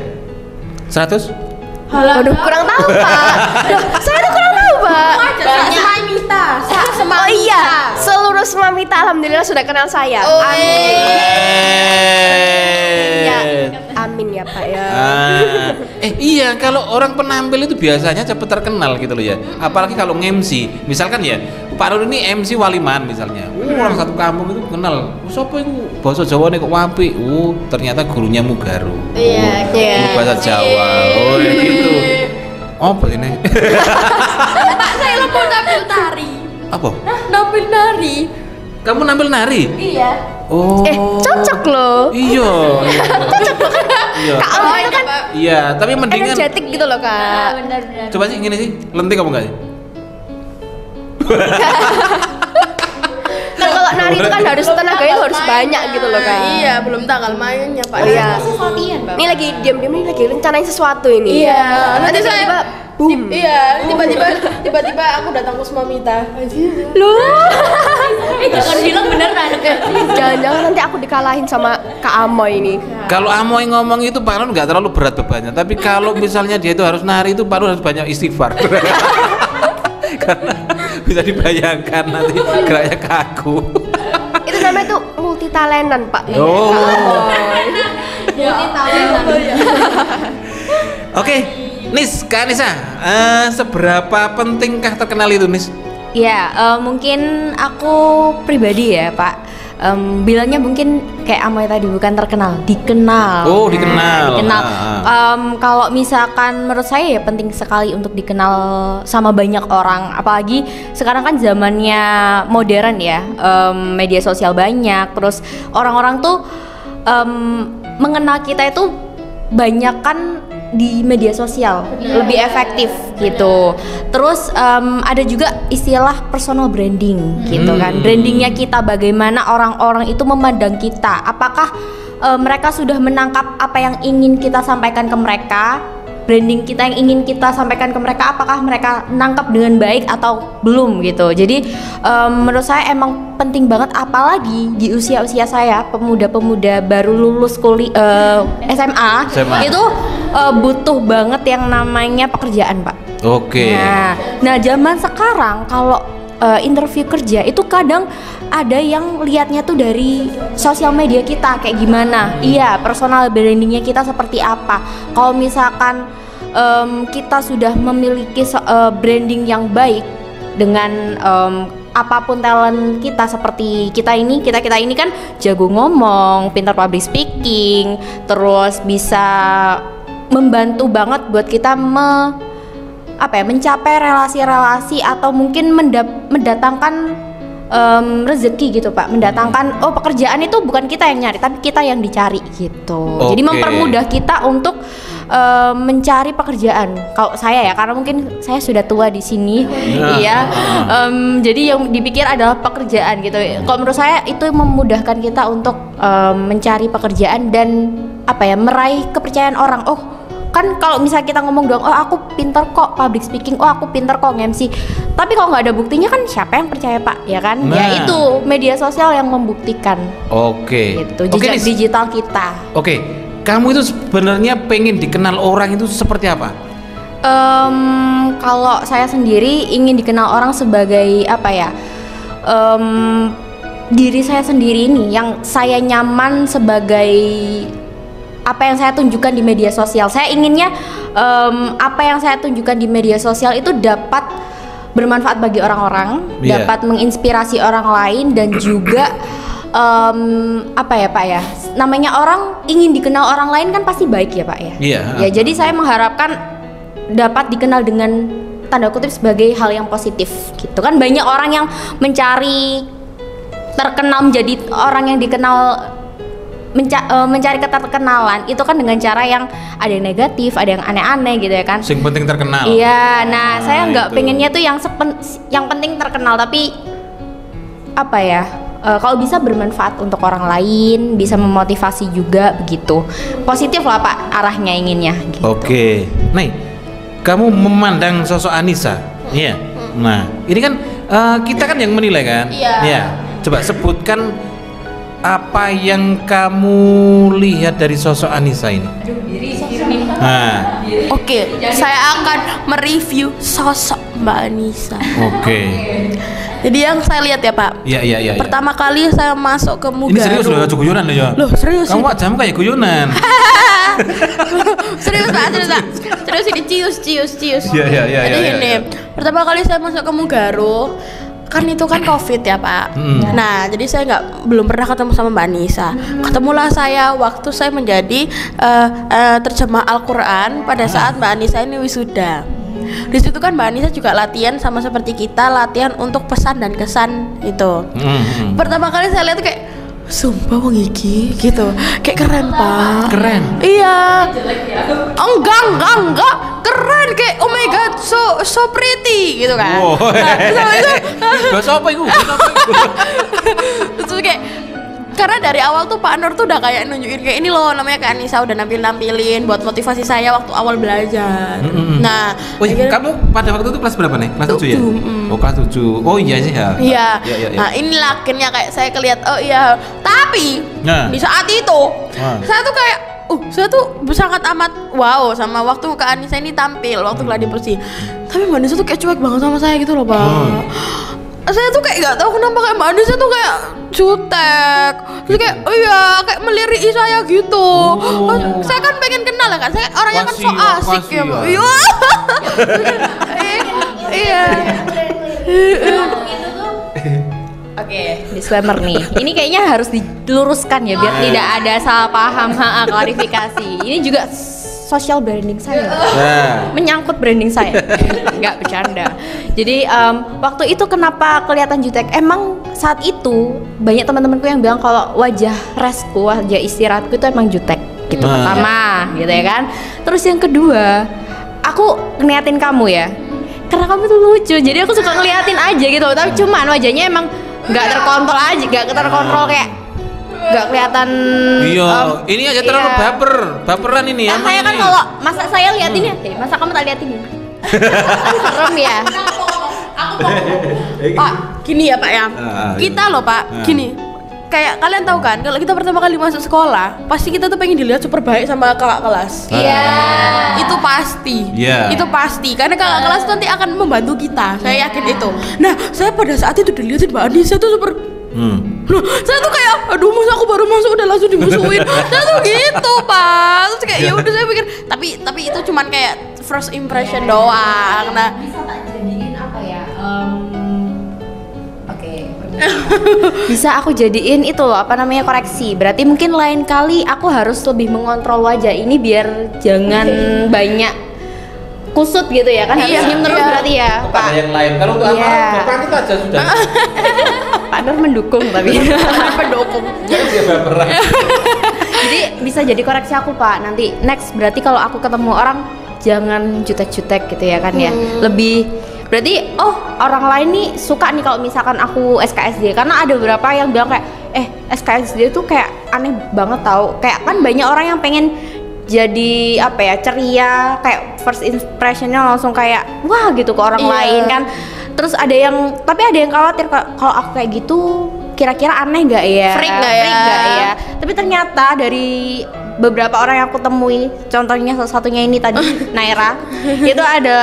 100? waduh kurang tahu Pak. Loh, saya tuh kurang tahu Pak. Semua Mita. Oh iya, seluruh Semamita alhamdulillah sudah kenal saya. Ya, amin ya Pak ya. Iya, kalau orang penampil itu biasanya cepat terkenal gitu loh ya. Apalagi kalau nge-MC, misalkan ya, Pak Nur ini MC Waliman misalnya. Orang satu kampung itu kenal. Siapa itu? Bahasa Jawa nih kok wapi. Ternyata gurunya Mugaru. Iya. Bahasa Jawa. Oh, gitu. Apa ini? Saya mau nampil tari. Apa? Nampil nari. Kamu nampil nari? Iya. Oh. Cocok loh. Iya. Iya. Kak Alma itu kan Iya, tapi mendingan energetik gitu loh Kak. Benar-benar. coba sih gini sih, lentik kamu enggak sih? Kan kalau nari itu kan harus tenaganya itu harus banyak gitu loh Kak. Iya, belum tanggal mainnya Pak. Oh iya. Latihan, Bapak. Ini lagi diam-diam nih lagi rencanain sesuatu ini. Iya, Nanti nanti saya tiba-tiba boom. Iya, tiba-tiba aku datang ke Smamita. Jangan bilang beneran. Jangan-jangan nanti aku dikalahin sama Kak Amoy ini. Kalau Amoy ngomong itu Pak Ron nggak terlalu berat bebannya, tapi kalau misalnya dia itu harus nari itu Pak Ron harus banyak istighfar. Karena bisa dibayangkan nanti geraknya kaku. Itu namanya tuh multi talentan, Pak. Oh. Multi Oke, Nis, Kak Nisa, seberapa pentingkah terkenal itu, Nis? Ya, mungkin aku pribadi ya Pak, bilangnya mungkin kayak Amoy tadi, bukan terkenal, dikenal. Oh, dikenal. Dikenal. Kalau misalkan menurut saya ya penting sekali untuk dikenal sama banyak orang, apalagi sekarang kan zamannya modern ya, media sosial banyak, terus orang-orang tuh mengenal kita itu banyak kan di media sosial, lebih efektif gitu. Terus ada juga istilah personal branding gitu kan. Brandingnya kita, bagaimana orang-orang itu memandang kita. Apakah mereka sudah menangkap apa yang ingin kita sampaikan ke mereka? Branding kita yang ingin kita sampaikan ke mereka, apakah mereka nangkap dengan baik atau belum gitu. Jadi menurut saya emang penting banget, apalagi di usia-usia saya, pemuda-pemuda baru lulus kuliah SMA itu butuh banget yang namanya pekerjaan, Pak. Oke. Nah zaman sekarang kalau interview kerja itu kadang ada yang lihatnya tuh dari sosial media kita kayak gimana. Iya, personal brandingnya kita seperti apa. Kalau misalkan kita sudah memiliki branding yang baik dengan apapun talent kita, seperti kita ini kan jago ngomong, pintar public speaking, terus bisa membantu banget buat kita mencapai relasi-relasi atau mungkin mendatangkan rezeki gitu Pak, mendatangkan pekerjaan itu bukan kita yang nyari tapi kita yang dicari gitu. Jadi mempermudah kita untuk mencari pekerjaan. Kalau saya ya, karena mungkin saya sudah tua di sini, iya. Jadi yang dipikir adalah pekerjaan gitu. Kalau menurut saya itu memudahkan kita untuk mencari pekerjaan dan meraih kepercayaan orang. Kan kalau misalnya kita ngomong doang, aku pintar kok public speaking, aku pintar kok nge-MC, tapi kalau nggak ada buktinya kan siapa yang percaya Pak, ya kan? Ya itu media sosial yang membuktikan. Oke. Gitu, digital kita. Oke, kamu itu sebenarnya pengen dikenal orang itu seperti apa? Kalau saya sendiri ingin dikenal orang sebagai diri saya sendiri ini, yang saya nyaman sebagai apa yang saya tunjukkan di media sosial. Saya inginnya apa yang saya tunjukkan di media sosial itu dapat bermanfaat bagi orang-orang, dapat menginspirasi orang lain, dan juga Pak ya, namanya orang ingin dikenal orang lain kan pasti baik ya Pak ya. Ya, jadi saya mengharapkan dapat dikenal dengan tanda kutip sebagai hal yang positif gitu kan. Banyak orang yang mencari terkenal, menjadi orang yang dikenal, mencari keterkenalan itu kan dengan cara yang ada yang negatif, ada yang aneh-aneh gitu ya kan. Yang penting terkenal. Iya, saya nggak pengennya tuh yang penting terkenal, tapi kalau bisa bermanfaat untuk orang lain, bisa memotivasi juga begitu. Positif lah Pak arahnya inginnya gitu. Oke. Nih, kamu memandang sosok Anissa. Iya. Nah, ini kan kita kan yang menilai kan? Iya. Coba sebutkan apa yang kamu lihat dari sosok Anissa ini? Oke, saya akan mereview sosok Mbak Anissa. Oke. Jadi yang saya lihat ya Pak. Iya. Pertama kali saya masuk ke Mugaru. Ini serius loh, guyonan ya? Loh serius? Kamu wajahmu kayak guyonan. Serius Pak. Terus ini cius. Iya. Jadi ini pertama kali saya masuk ke Mugaru, kan itu kan COVID ya Pak. Nah jadi saya belum pernah ketemu sama Mbak Anissa. Ketemulah saya waktu saya menjadi terjemah Al-Quran pada saat Mbak Anissa ini wisuda. Di situ kan Mbak Anissa juga latihan sama seperti kita, latihan untuk pesan dan kesan itu. Pertama kali saya lihat kayak, sumpah wong iki gitu, kayak keren Pak. Keren. Iya. Enggak. Keren, kayak oh my god, so pretty gitu kan. Nah, itu bahasa apa itu? Terus kayak karena dari awal tuh Pak Nur tuh udah kayak nunjukin kayak ini loh namanya Kak Anissa, udah nampilin buat motivasi saya waktu awal belajar. Nah, kamu pada waktu itu kelas berapa nih? Kelas 7 ya? Oh, kelas 7. Oh iya sih ya. Iya. Nah, inilah akhirnya kayak saya kelihat oh iya. Tapi di saat itu saya tuh kayak saya tuh sangat amat wow sama waktu Kak Anissa ini tampil waktu gladi bersih. Tapi Mbak Anissa tuh kayak cuek banget sama saya gitu loh, Pak. Saya tuh kayak gak tahu kenapa kayak Mbak Anissa tuh kayak jutek. Terus kayak kayak melirik saya gitu. Saya kan pengen kenal ya kan. Saya orangnya kan so asik ya, Mbak. Iya. Oke, disclaimer nih. Ini kayaknya harus diluruskan ya biar tidak ada salah paham, klarifikasi. Ini juga social branding saya. Menyangkut branding saya. Enggak bercanda. Jadi waktu itu kenapa kelihatan jutek? Emang saat itu banyak teman-temanku yang bilang kalau wajah resku, wajah istirahatku itu emang jutek. Gitu pertama, gitu ya kan. Terus yang kedua, aku ngeliatin kamu ya. Karena kamu tuh lucu. Jadi aku suka ngeliatin aja gitu. Tapi cuman wajahnya emang nggak terkontrol aja, nggak terkontrol kayak nggak kelihatan. Iya, ini aja terlalu baperan ini ya. Saya kan kalau masa saya liatin ya, masa kamu tak liatin ya? Serem ya. Pak, gini ya Pak ya. Kita loh Pak, gini. Kayak kalian tahu kan, kalau kita pertama kali masuk sekolah, pasti kita tuh pengen dilihat super baik sama kakak kelas. Iya. Itu pasti. Itu pasti. Karena kakak kelas nanti akan membantu kita. Saya yakin itu. Nah, saya pada saat itu dilihatin Mbak Anissa tuh super. Loh, saya tuh kayak, aduh masa aku baru masuk udah langsung dimusuhin. Saya tuh gitu Pak. Terus kayak ya udah saya pikir, tapi itu cuman kayak first impression doang. Nah, bisa tak jadiin apa ya? Bisa aku jadiin itu loh, apa namanya, koreksi. Berarti mungkin lain kali aku harus lebih mengontrol wajah ini biar jangan banyak kusut gitu ya kan. Harus senyum terus berarti ya Pak. Ada yang lain. Kalau untuk apa kita aja sudah. Pak Nur mendukung tapi pendukung. Dia baperan. Jadi bisa jadi koreksi aku Pak. Nanti next berarti kalau aku ketemu orang jangan jutek-jutek gitu ya kan ya. Lebih berarti orang lain nih suka nih kalau misalkan aku SKSD, karena ada beberapa yang bilang kayak SKSD tuh kayak aneh banget tau. Kayak kan banyak orang yang pengen jadi apa ya, ceria, kayak first impressionnya langsung kayak wah gitu ke orang lain kan. Terus ada yang khawatir kalau aku kayak gitu kira-kira aneh gak ya, freak gak ya. Tapi ternyata dari beberapa orang yang aku temui, contohnya salah satunya ini tadi Naira, itu ada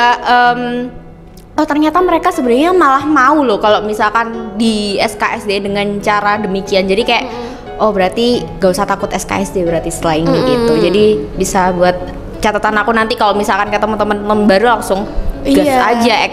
ternyata mereka sebenarnya malah mau loh kalau misalkan di SKSD dengan cara demikian. Jadi kayak berarti gak usah takut SKSD berarti setelah ini gitu. Jadi bisa buat catatan aku nanti kalau misalkan ketemu teman-teman baru langsung gas aja,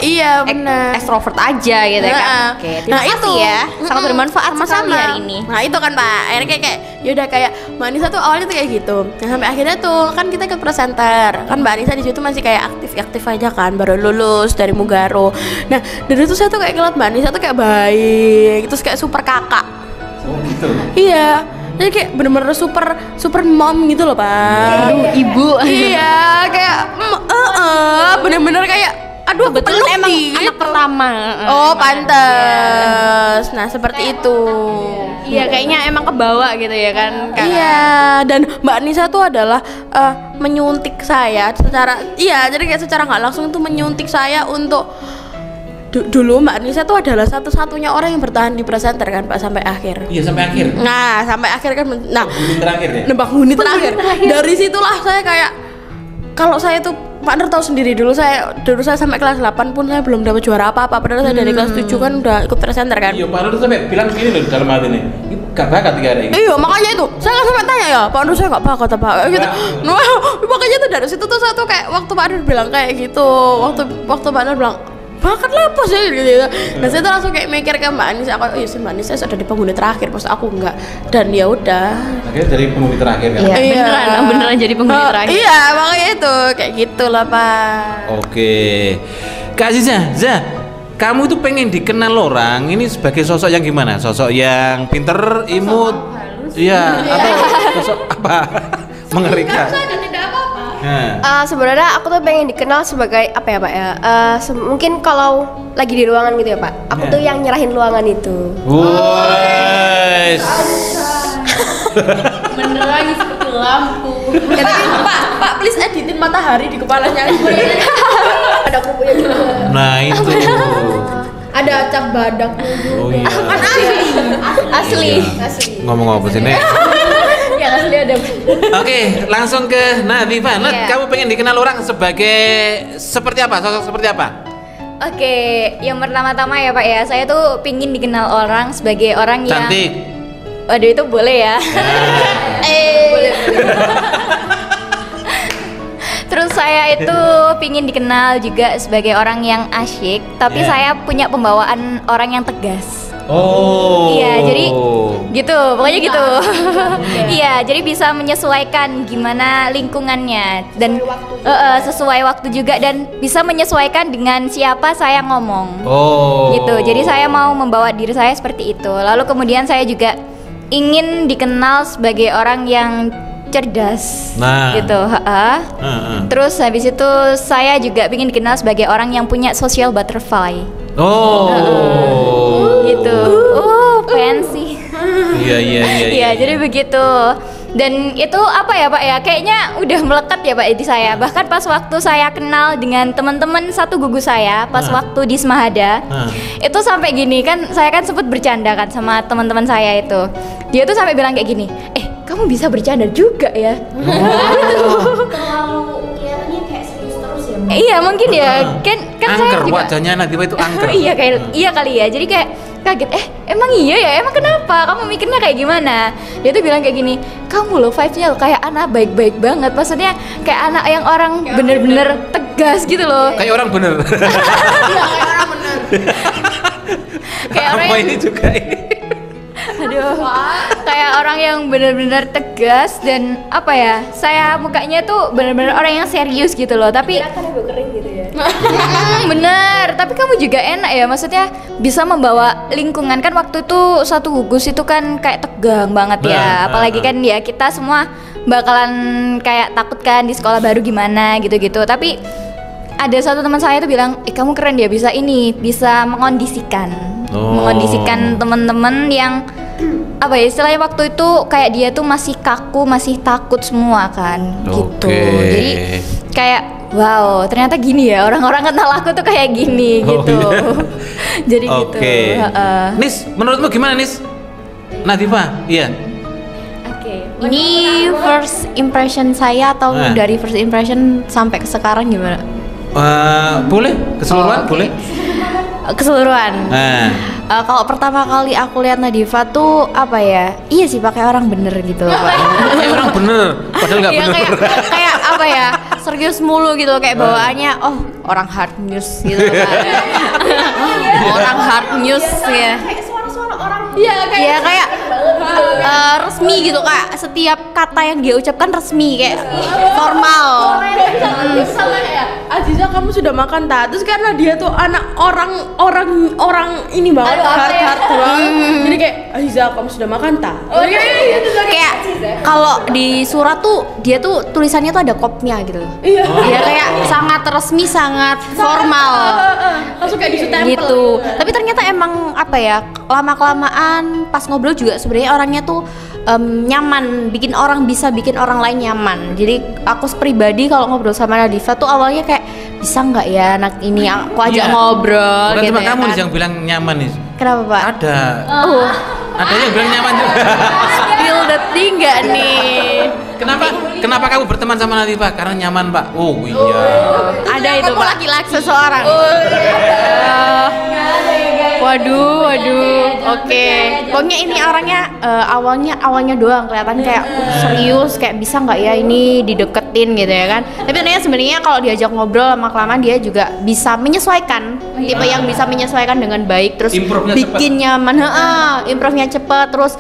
extrovert aja gitu kan. Oke, terima kasih ya, sangat bermanfaat sekali hari ini. Nah itu kan Pak, akhirnya kayak yaudah kayak Mbak Anissa tuh awalnya tuh kayak gitu. Nah sampai akhirnya tuh kan kita ikut presenter, kan Mbak Anissa di situ masih kayak aktif aja kan, baru lulus dari Mugaro. Nah dari itu saya tuh kayak ngeliat Mbak Anissa tuh kayak baik, terus kayak super kakak. Oh gitu. Iya. Jadi kayak bener-bener super mom gitu loh Pak. Aduh, ibu. Iya, kayak bener-bener kayak aduh betul emang gitu. Anak pertama. Oh, pantes. Nah, seperti itu. Iya, kayaknya emang kebawa gitu ya kan. Iya, dan Mbak Anissa tuh adalah menyuntik saya jadi kayak secara nggak langsung tuh menyuntik saya untuk dulu Mbak Anissa tuh adalah satu-satunya orang yang bertahan di presenter kan Pak sampai akhir. Iya sampai akhir. Nah sampai akhir kan, penghuni terakhir ya. Penghuni terakhir. Dari situlah saya kayak kalau saya tuh Pak Nur tahu sendiri dulu saya sampai kelas 8 pun saya belum dapat juara apa-apa. Padahal saya dari kelas 7 kan udah ikut presenter kan. Iya Pak Nur sampai bilang gini loh dalam hati nih. Gak bakat 3 hari ini. Iya makanya itu saya kan sampai tanya ya Pak Nur saya gak bakat apa gitu. Nah, makanya tuh dari situ tuh saya tuh kayak waktu Pak Nur bilang kayak gitu, waktu Pak Nur bilang bakat lah apa sih gitu. Nah saya tuh langsung kayak mikir ke Mbak Anissa, Mbak Anissa sudah di penghuni terakhir, pas aku enggak. Dan ya udah. Akhirnya dari penghuni terakhir kan? Iya, beneran jadi penghuni terakhir. Iya makanya itu kayak gitulah Pak. Oke, Kak Ziza, kamu itu pengen dikenal orang ini sebagai sosok yang gimana? Sosok yang pinter, imut, iya atau sosok apa? Mengerikan. Sebenarnya aku tuh pengen dikenal sebagai apa ya Pak ya, mungkin kalau lagi di ruangan gitu ya Pak, aku tuh yang nyerahin ruangan itu. Menerangi seperti lampu. Ya, tapi Pak, please editin matahari di kepalanya. Ada kupunya juga. Nah itu. Ada cap badaknya juga. Oh iya. Asli. Asli. Ngomong apa sih nih? Ya asli ada. Oke, langsung ke Nadifa. Nat, Iya. kamu pengen dikenal orang sebagai seperti apa? Sosok seperti apa? Oke, yang pertama-tama ya Pak ya, saya tuh pingin dikenal orang sebagai orang yang Cantik. Waduh itu boleh ya. Boleh. Terus saya itu pingin dikenal juga sebagai orang yang asyik, tapi Yeah. saya punya pembawaan orang yang tegas. Oh. Iya, jadi gitu, pokoknya gitu. Iya, jadi bisa menyesuaikan gimana lingkungannya dan sesuai waktu juga dan bisa menyesuaikan dengan siapa saya ngomong. Oh. Gitu. Jadi saya mau membawa diri saya seperti itu. Lalu kemudian saya juga ingin dikenal sebagai orang yang cerdas. Nah. Gitu. Terus habis itu saya juga ingin dikenal sebagai orang yang punya social butterfly. Oh. Gitu. Fancy. Iya. Iya, jadi begitu. Dan itu apa ya Pak ya? Kayaknya udah melekat ya Pak di saya. Bahkan pas waktu saya kenal dengan teman-teman satu gugus saya, pas waktu di Smahada, itu sampai gini kan, saya kan sempat bercanda kan sama teman-teman saya itu. Dia tuh sampai bilang kayak gini, kamu bisa bercanda juga ya? Terlalu kelihatannya kayak serius terus ya. Iya mungkin ya, kan saya Angker juga. wajahnya Nadifa itu angker. Iya kali ya. Jadi kayak kaget, emang iya ya? Emang kenapa? Kamu mikirnya kayak gimana? Dia tuh bilang kayak gini, kamu loh vibes-nya kayak anak baik-baik banget. Maksudnya kayak anak yang orang bener-bener tegas gitu loh. Kayak orang bener. Kayak orang Apa yang, ini juga ini? aduh, kayak orang yang bener-bener tegas dan apa ya? Saya mukanya tuh bener-bener orang yang serius gitu loh. Tapi Kan agak kering gitu ya. bener, tapi kamu juga enak ya, maksudnya bisa membawa lingkungan kan. Waktu itu satu gugus itu kan kayak tegang banget ya, apalagi kan ya kita semua bakalan kayak takut kan di sekolah baru gimana gitu-gitu. Tapi ada satu teman saya tuh bilang, kamu keren dia bisa ini, bisa mengondisikan teman-teman yang apa ya istilahnya waktu itu kayak dia tuh masih kaku, masih takut semua kan gitu. Jadi kayak wow, ternyata gini ya orang-orang kenal aku tuh kayak gini gitu. Jadi gitu. Nis, menurutmu gimana Nis? Nadifa, iya. Ini first impression saya atau dari first impression sampai ke sekarang gimana? Boleh, keseluruhan boleh. Keseluruhan. Kalau pertama kali aku lihat Nadifa tuh apa ya? Iya sih pakai orang bener gitu loh Pak. Kayak orang bener, padahal nggak Iya, bener. kayak apa ya? Serius mulu gitu kayak bawaannya. Oh orang hard news gitu kan. Orang hard news ya. Kayak suara-suara orang. Iya kayak resmi gitu Kak. Setiap kata yang dia ucapkan resmi kayak formal. Sama ya, Aziza kamu sudah makan tak? Terus karena dia tuh anak orang ini banget, hard Jadi kayak Aziza kamu sudah makan tak? Kayak kalau di surat tuh dia tuh tulisannya tuh ada kopnya gitu. Iya. Dia kayak sangat resmi, sangat formal. Langsung kayak disutempel Gitu. Tapi ternyata emang apa ya? Lama-kelamaan pas ngobrol juga sebenarnya orangnya tuh nyaman, bikin orang lain nyaman. Jadi aku pribadi kalau ngobrol sama Nadifa tuh awalnya kayak bisa nggak ya anak ini aku ajak ngobrol. Bukan gitu cuma ya kamu kan. nih yang bilang nyaman nih. Kenapa Pak? Ada. Ada yang bilang nyaman juga. Spill the tea nggak nih? Kenapa kamu berteman sama Nadifa? Karena nyaman Pak. Oh iya. Ada itu Pak. Laki-laki seseorang. Waduh. Oke. Pokoknya ini orangnya awalnya doang kelihatan kayak serius, kayak bisa nggak ya ini dideketin gitu ya kan. Tapi ternyata sebenarnya kalau diajak ngobrol lama-kelamaan dia juga bisa menyesuaikan. Tipe yang bisa menyesuaikan dengan baik, terus Improve-nya bikin nyaman. Improve-nya cepet, terus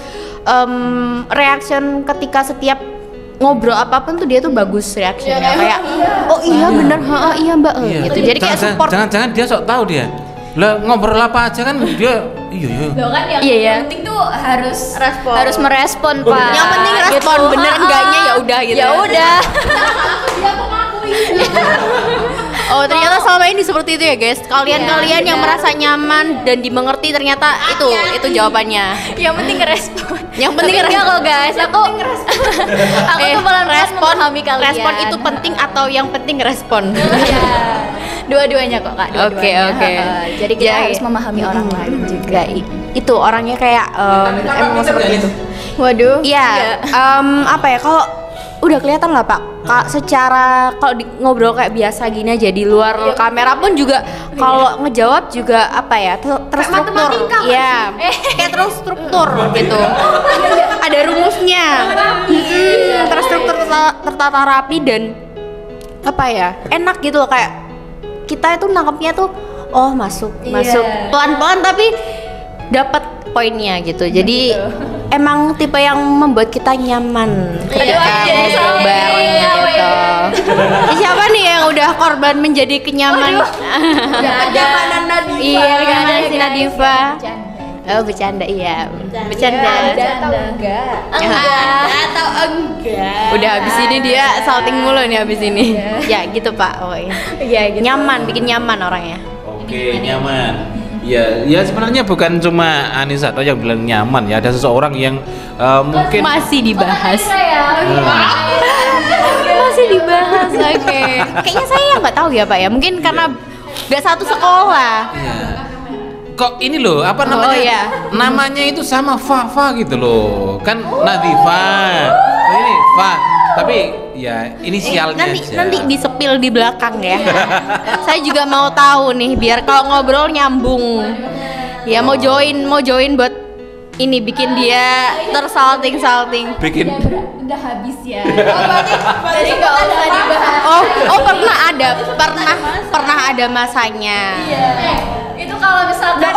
reaction ketika setiap ngobrol apapun tuh dia tuh bagus reaksinya kayak oh iya bener, iya mbak gitu. Jadi kayak support. Jangan dia sok tahu dia. Lah ngobrol apa aja kan dia iya. Loh kan yang Iya. penting tuh harus merespon Pak. Yang penting respon bener enggaknya ya udah gitu. Ya udah. Oh, ternyata selama ini seperti itu ya, guys. Kalian yang merasa nyaman dan dimengerti ternyata itu jawabannya. Yang penting ngerespon. Yang penting enggak kok guys, aku tuh malah respon memahami kalian. Respon itu penting atau yang penting respon? Iya. Dua-duanya kok Kak, dua-duanya. Oke. Jadi kita harus memahami orang lain juga. Itu orangnya kayak emang seperti itu. Waduh. Iya. Apa ya, kalau udah kelihatan lah Pak, secara kalau ngobrol kayak biasa gini aja di luar kamera pun juga kalau ngejawab juga apa ya terstruktur. Iya. Kayak terstruktur gitu. Ada rumusnya. Terstruktur, tertata rapi dan apa ya? Enak gitu loh, kayak kita itu nangkepnya tuh masuk pelan-pelan tapi dapat poinnya gitu. Jadi emang tipe yang membuat kita nyaman ketika bareng gitu. Siapa nih yang udah korban menjadi kenyaman? Kenyamanan Nadifa. Iya, ada si Nadifa. Oh, bercanda iya. Bercanda. Atau enggak? Atau enggak? Udah habis ini dia salting mulu nih habis ini. Ya gitu Pak. Oh iya. Iya gitu. Nyaman, bikin nyaman orangnya. Oke, nyaman. Ya sebenarnya bukan cuma Anissa atau yang bilang nyaman ya, ada seseorang yang mungkin Masih dibahas. Oh, Masih dibahas. Oke. Kayaknya saya nggak tahu ya Pak ya. Mungkin karena nggak satu sekolah. Iya. Kok ini loh, apa namanya? iya. Namanya itu sama Fa gitu loh. Kan Nadifa. Ini Fa, tapi ya inisialnya aja. Nanti disepil di belakang ya. Saya juga mau tahu nih biar kalau ngobrol nyambung. Ya mau join buat ini bikin dia tersalting. Bikin Udah habis ya. Jadi nggak usah dibahas. Pernah ada masanya. Itu kalau misalkan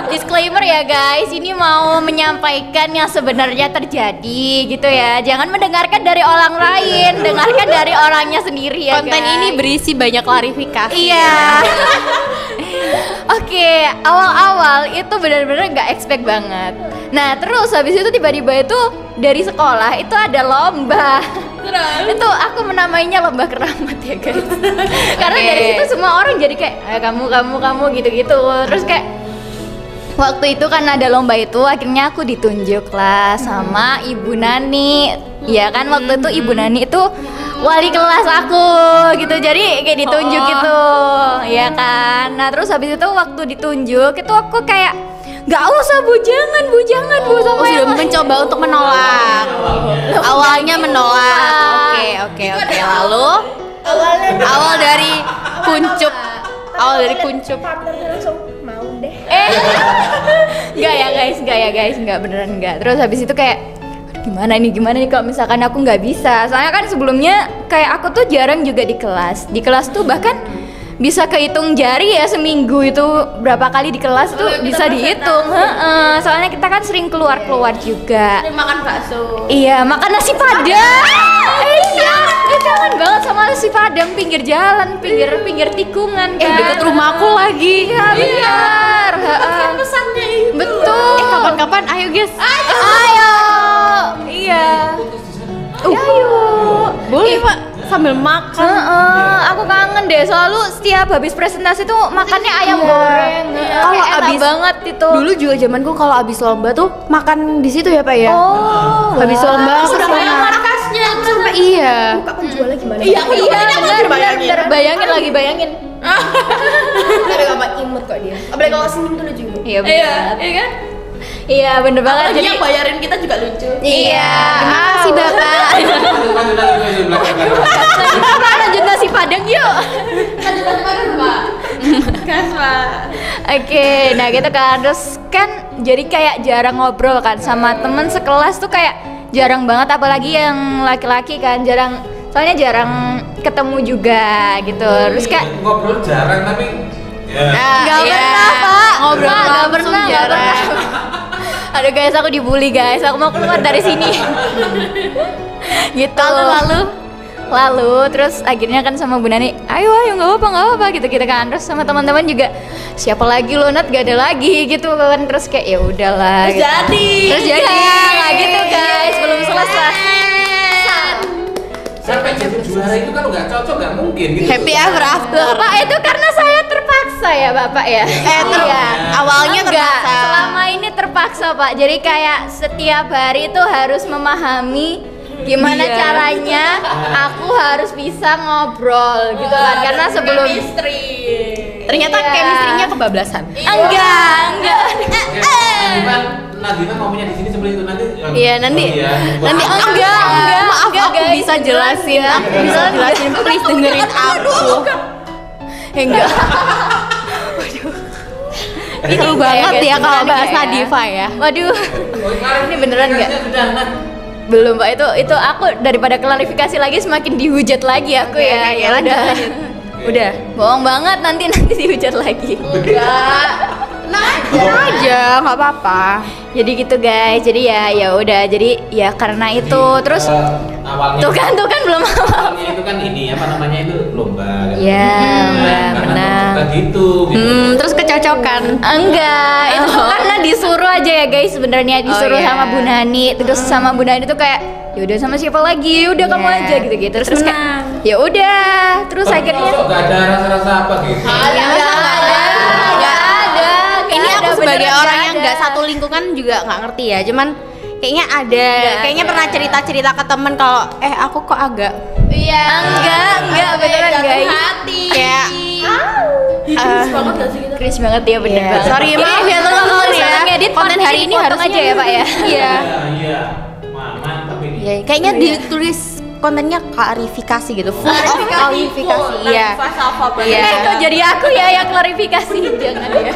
disclaimer ya guys, ini mau menyampaikan yang sebenarnya terjadi gitu ya. Jangan mendengarkan dari orang lain, dengarkan dari orangnya sendiri ya. Konten guys. ini berisi banyak klarifikasi. Iya. Oke, awal-awal itu benar-benar nggak expect banget. Nah, terus habis itu tiba-tiba itu dari sekolah itu ada lomba. Itu aku menamainya lomba keramat ya guys. Karena dari situ semua orang jadi kayak kamu gitu-gitu. Terus kayak waktu itu kan ada lomba itu, akhirnya aku ditunjuk lah sama Ibu Nani. Ya kan waktu itu Ibu Nani itu wali kelas aku gitu, jadi kayak ditunjuk gitu, ya kan. Nah terus habis itu waktu ditunjuk itu aku kayak nggak usah bu, jangan sama Sudah yang lain. mencoba untuk menolak. Awalnya menolak. Oke. Lalu awal dari kuncup. Partnernya langsung mau deh. Enggak ya guys, enggak beneran enggak. Terus habis itu kayak gimana nih kalau misalkan aku nggak bisa, soalnya kan sebelumnya kayak aku tuh jarang juga di kelas tuh bahkan bisa kehitung jari ya, seminggu itu berapa kali di kelas tuh bisa dihitung. Soalnya kita kan sering keluar juga. Makan bakso. Iya, makan nasi padang. Iya, kangen banget sama nasi padang pinggir jalan, pinggir tikungan kan. Deket rumahku lagi. Iya, benar. Pesannya itu. Betul. Kapan-kapan ayo guys. Ayo. Iya. Ayo. Boleh Pak, sambil makan. Aku kangen deh, selalu setiap habis presentasi tuh makannya ayam goreng. Kalau Enak abis banget itu. Dulu juga zamanku kalau abis lomba tuh makan di situ ya Pak ya. Habis lomba aku Sudah kesana. markasnya itu. Sampai iya. Buka penjualnya gimana? Iya, benar. Bayangin. Tapi gampang imut kok dia. Apalagi kalau senyum tuh lucu. Iya Iya, benar. iya kan? Iya bener banget. Jadi yang bayarin kita juga lucu. Iya. Terima kasih Bapak. Kita lanjut nasi padang yuk. Gas Pak. Oke, nah gitu kan. Terus kan jadi kayak jarang ngobrol kan sama temen sekelas tuh, kayak jarang banget, apalagi yang laki-laki kan soalnya jarang ketemu juga gitu. Terus kayak ngobrol jarang tapi nggak pernah Pak, nggak pernah. Aduh guys, aku dibully guys, aku mau keluar dari sini. Gitu. Lalu terus akhirnya kan sama Bu Nani, ayo nggak apa gitu kan. Terus sama teman-teman juga, siapa lagi lo Nat, gak ada lagi gitu kan. Terus kayak ya udahlah. Terus gitu. jadi. Terus jadi lah gitu guys, belum selesai. sampai jadi juara itu kalau nggak cocok nggak mungkin gitu. Happy ever after. Pak itu karena saya terpaksa ya Bapak ya. Iya. Awalnya Enggak, terpaksa. selama ini terpaksa Pak. Jadi kayak setiap hari itu harus memahami gimana Iya. caranya aku harus bisa ngobrol gitu kan. Karena sebelum Ternyata Iya. chemistry-nya kebablasan. enggak. Nadima ngomongnya di sini seperti itu nanti. Iya, nanti Maaf, aku guys. bisa jelasin. Aku bisa jelasin, please dengerin aku. Enggak. Itu banget guys, ya kalau beneran bahas ya. Nadifa ya. Waduh. Ini beneran nggak? Sudah, Nat. Belum Pak, itu aku daripada klarifikasi lagi semakin dihujat lagi aku ya. Ya udah. Udah. Bohong banget nanti dihujat lagi. Aja, nggak apa-apa. Jadi gitu guys. Jadi ya udah. Jadi ya karena itu terus Awalnya tuh kan belum awal. awalnya itu kan ini apa namanya itu lomba kan. Iya, Karena benar. suka gitu. Terus kecocokan. Enggak, itu tuh karena disuruh aja ya guys sebenarnya disuruh Oh, iya. sama Bu Nani. Terus sama Bu Nani tuh kayak ya udah sama siapa lagi? Udah kamu Iya. aja gitu-gitu. Terus Terus kayak ya udah, terus akhirnya Kok nggak ada rasa-rasa apa gitu? ya nggak ada. Ini Nggak aku ada, sebagai beneran orang nggak yang ada. nggak satu lingkungan juga nggak ngerti ya. Cuman kayaknya ada, kayaknya pernah cerita-cerita ke temen kalau aku kok agak Iya. Enggak beneran guys. kayak Cringe banget ya bener Iya. banget. Sorry, maaf ya teman-teman ya. Ngedit Konten hari ini harus aja ya Pak ya. Iya. Iya. Mantap ini. Iya, kayaknya ditulis kontennya klarifikasi gitu. Full of klarifikasi. Iya. Iya. Kok jadi aku ya yang klarifikasi jangan ya.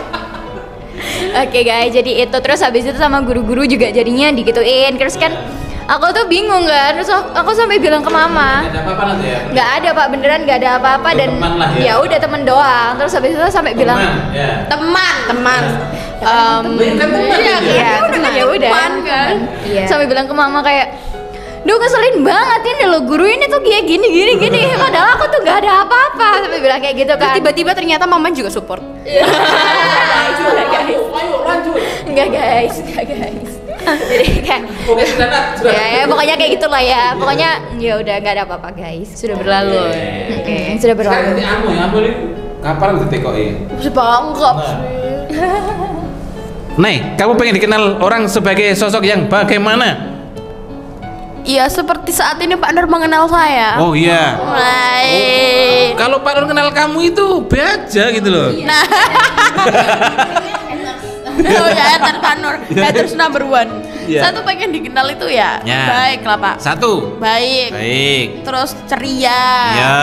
Oke guys, jadi itu terus habis itu sama guru-guru juga jadinya digituin. Terus kan aku tuh bingung kan, terus aku sampai bilang ke mama. Nggak ada apa-apa nanti ya. Nggak ada Pak, beneran nggak ada apa-apa Ya, dan teman lah ya. ya udah temen doang. Terus habis itu sampai bilang Ya. Teman. Kan teman iya, gitu. iya, ya udah. kan? Iya. Sampai bilang ke mama kayak, duh ngeselin banget ini loh guru ini tuh kayak gini. Padahal aku tuh nggak ada apa-apa. Sampai bilang kayak gitu Terus kan. tiba-tiba ternyata mama juga support. Enggak guys. Jadi kayak Oke, sudah Nat. Sudah. ya pokoknya kayak gitulah ya. Pokoknya ya udah nggak ada apa-apa guys. Sudah berlalu. Sudah Sekarang berlalu. nanti Amu ini kapan ditekoki? Bangkok. Nih, kamu pengen dikenal orang sebagai sosok yang bagaimana? Iya, seperti saat ini Pak Nur mengenal saya. Oh iya. Mulai. Kalau Pak Nur kenal kamu itu be aja gitu loh. Nah. Oh ya, Ether Pak Nur. Haters number one. Iya. Saya tuh pengen dikenal itu ya. Ya. Baik lah Pak. Satu. Baik. Baik. Terus ceria. Ya.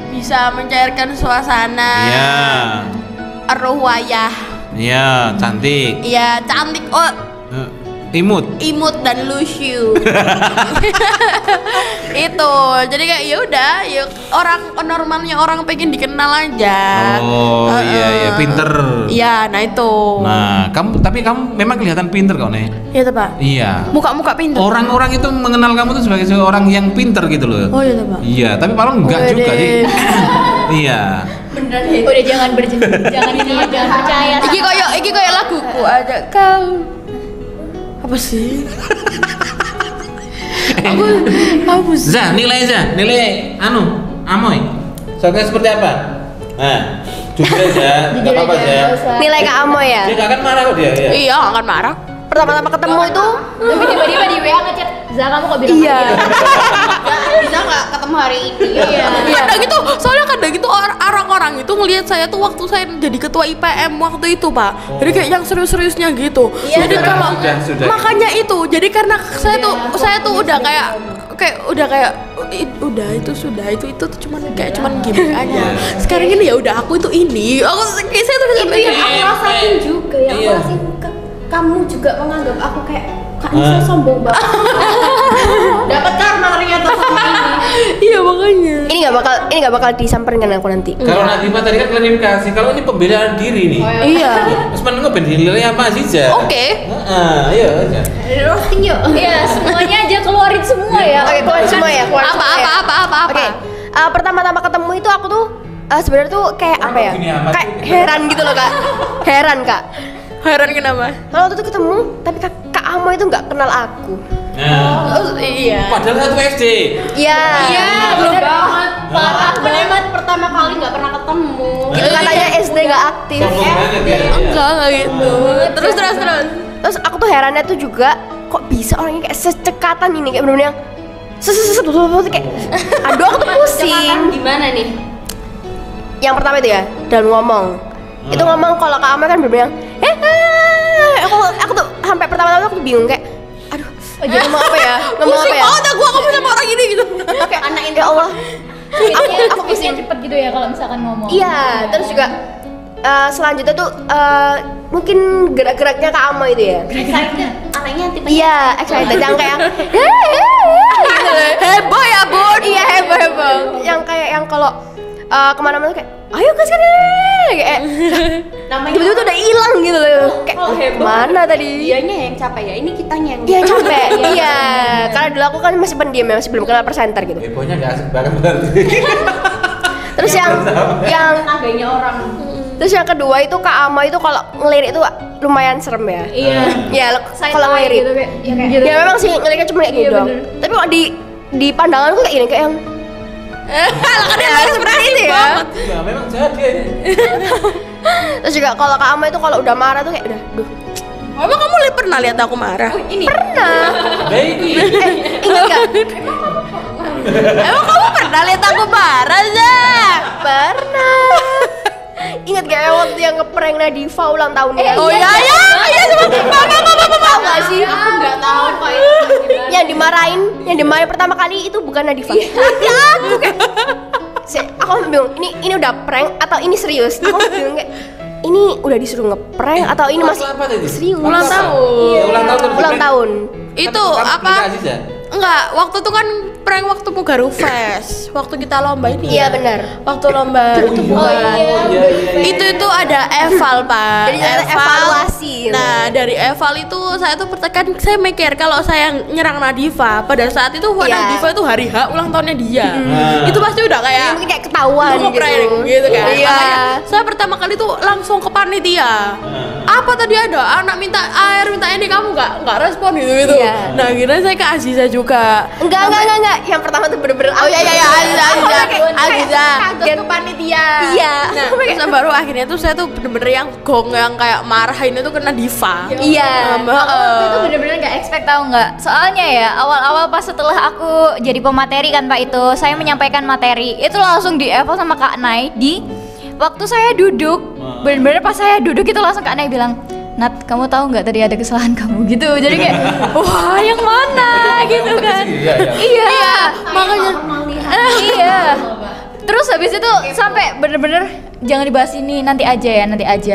Bisa mencairkan suasana. Ya. Arwah wayah. Ya, cantik. Iya, cantik. Oh, Imut. imut dan lucu. Itu jadi kayak ya udah ya orang normalnya orang pengen dikenal aja. Oh, iya, pinter. Iya, nah itu. Nah, tapi kamu memang kelihatan pinter kau nih. Iya tuh Pak. Iya. Muka-muka pintar. Orang-orang itu mengenal kamu tuh sebagai seorang yang pinter gitu loh. Oh iya tuh Pak. Iya, tapi Pak Nur enggak Oh, juga deh. sih. Iya. Udah jangan jangan ini ya, jangan percaya. Iki koyo laguku aja kau. Apa sih? Apa sih? Nilai Amoy. Sosoknya seperti apa? Nah, jujur aja, enggak apa-apa aja. Nilai Kak Amoy ya. Dia nggak akan marah kok dia, ya. Iya, nggak akan marah. Pertama-tama ketemu itu Tapi tiba-tiba di WA ngechat, "Za, kamu kok bilang Iya. Bisa nggak ketemu hari ini? Iya. Kadang gitu, soalnya kadang gitu orang-orang itu ngelihat saya tuh waktu saya jadi ketua IPM waktu itu Pak. Jadi kayak yang serius-seriusnya gitu. Jadi Sudah, kalau sudah. makanya itu, jadi karena saya tuh udah kayak udah itu sudah itu tuh cuman gimmick aja. Sekarang ini ya udah aku itu ini. Saya tuh udah sampai yang aku rasain juga yang aku Iya. rasain kamu juga menganggap aku kayak Kak Nisa sombong banget. Dapat karma ternyata sama ini. iya makanya. Ini nggak bakal disamperin kan aku nanti. Kalau Nadima tadi kan klarifikasi, kalau ini pembelaan diri nih. Iya. Terus menunggu nilai apa sih aja? Oke. Ayo aja. Roasting yuk. Iya, semuanya aja keluarin semua ya. Oke, keluarin semua ya. keluarin semua ya. Apa? Oke. Pertama-tama ketemu itu aku tuh sebenarnya tuh kayak apa ya? Gini amat. Kayak heran gitu loh Kak. Heran Kak. Heran kenapa? Kalau waktu itu ketemu, tapi Kak Amoy itu nggak kenal aku. Nah, Iya. padahal satu SD. Iya. Iya, belum banget. Parah, Bener pertama kali nggak pernah ketemu. Itu katanya SD nggak aktif. Sombong banget ya. Enggak gitu. Terus. Terus aku tuh herannya tuh juga kok bisa orangnya kayak secekatan ini kayak bener-bener yang kayak aduh aku tuh pusing. Gimana nih? Yang pertama itu ya dalam ngomong. Itu ngomong kalau Kak Ama kan bener-bener yang aku tuh sampai pertama-tama aku tuh bingung kayak aduh ngomong apa ya? Ngomong apa ya? Oh, udah gua ngomong sama orang ini gitu. Kayak anak ini ya Allah. Aku pusing. cepet gitu ya kalau misalkan ngomong. Iya, terus juga selanjutnya tuh mungkin gerak-geraknya Kak Ama itu ya. Anaknya tipe Iya, excited yang kayak Heboh ya, Bun. iya heboh. Yang kayak yang kalau kemana-mana kayak ayo ke sini kayak tiba-tiba tuh udah hilang gitu loh. Kayak mana tadi? Dianya yang capek ya, ini kitanya yang Iya capek. Iya, karena dulu aku kan masih pendiam ya, masih belum kenal presenter gitu. Hebohnya nggak asik banget berarti. Terus yang agaknya orang. terus yang kedua itu Kak Ama itu kalau ngelirik itu lumayan serem ya. Iya. Iya, kalau ngelirik. Gitu. Ya memang sih ngeliriknya cuma kayak gitu doang. Tapi kok di pandanganku kayak gini kayak yang Kan dia seperti itu ya. Ya memang jahat dia ini. terus juga kalau Kak Ama itu kalau udah marah tuh kayak udah duh. Emang kamu pernah lihat aku marah? Pernah. Baby. Ingat gak? Emang kamu pernah lihat aku marah, Zah? Pernah. Ingat gak yang waktu yang ngeprank Nadifa ulang tahunnya? Oh iya, Tahu gak sih? Aku nggak tahu kok itu. Yang dimarahin pertama kali itu bukan Nadifa. Tapi aku kayak aku bingung, ini udah prank atau ini serius? Aku bingung kayak ini udah disuruh ngeprank atau ini masih Apa tadi? serius? Ulang tahun. Iya, ulang tahun. Ulang tahun. Itu Kamu apa? Aziz ya? Enggak, waktu itu kan prank waktu Pugaru Fest. Waktu kita lomba ini. Iya ya? benar. Waktu lomba itu bukan. Itu ada eval, Pak. Jadi ada evaluasi. Nah, dari eval itu saya tuh pertekan saya mikir kalau saya nyerang Nadifa pada saat itu Iya. Nadifa itu hari H ulang tahunnya dia. Itu pasti udah Ya, kayak mungkin kayak ketahuan Aku prank gitu kan. Iya. Makanya saya pertama kali tuh langsung ke panitia. Apa tadi ada anak minta air, minta ini kamu nggak respon gitu. Iya. Nah, akhirnya saya ke Aziza juga. Enggak. Yang pertama tuh bener-bener Oh iya Aziza. Kaget ke panitia. Iya. Nah, terus baru akhirnya tuh saya tuh bener-bener yang gong yang kayak marahin itu kena Diva. Iya. Itu bener-bener gak expect tau nggak? Soalnya ya awal-awal pas setelah aku jadi pemateri kan Pak itu saya menyampaikan materi itu langsung di eval sama Kak Nai di waktu saya duduk bener-bener pas saya duduk itu langsung Kak Nai bilang Nat, kamu tahu nggak tadi ada kesalahan kamu gitu, jadi kayak wah yang mana gitu kan? Iya, makanya iya. Terus habis itu sampai bener-bener jangan dibahas ini, nanti aja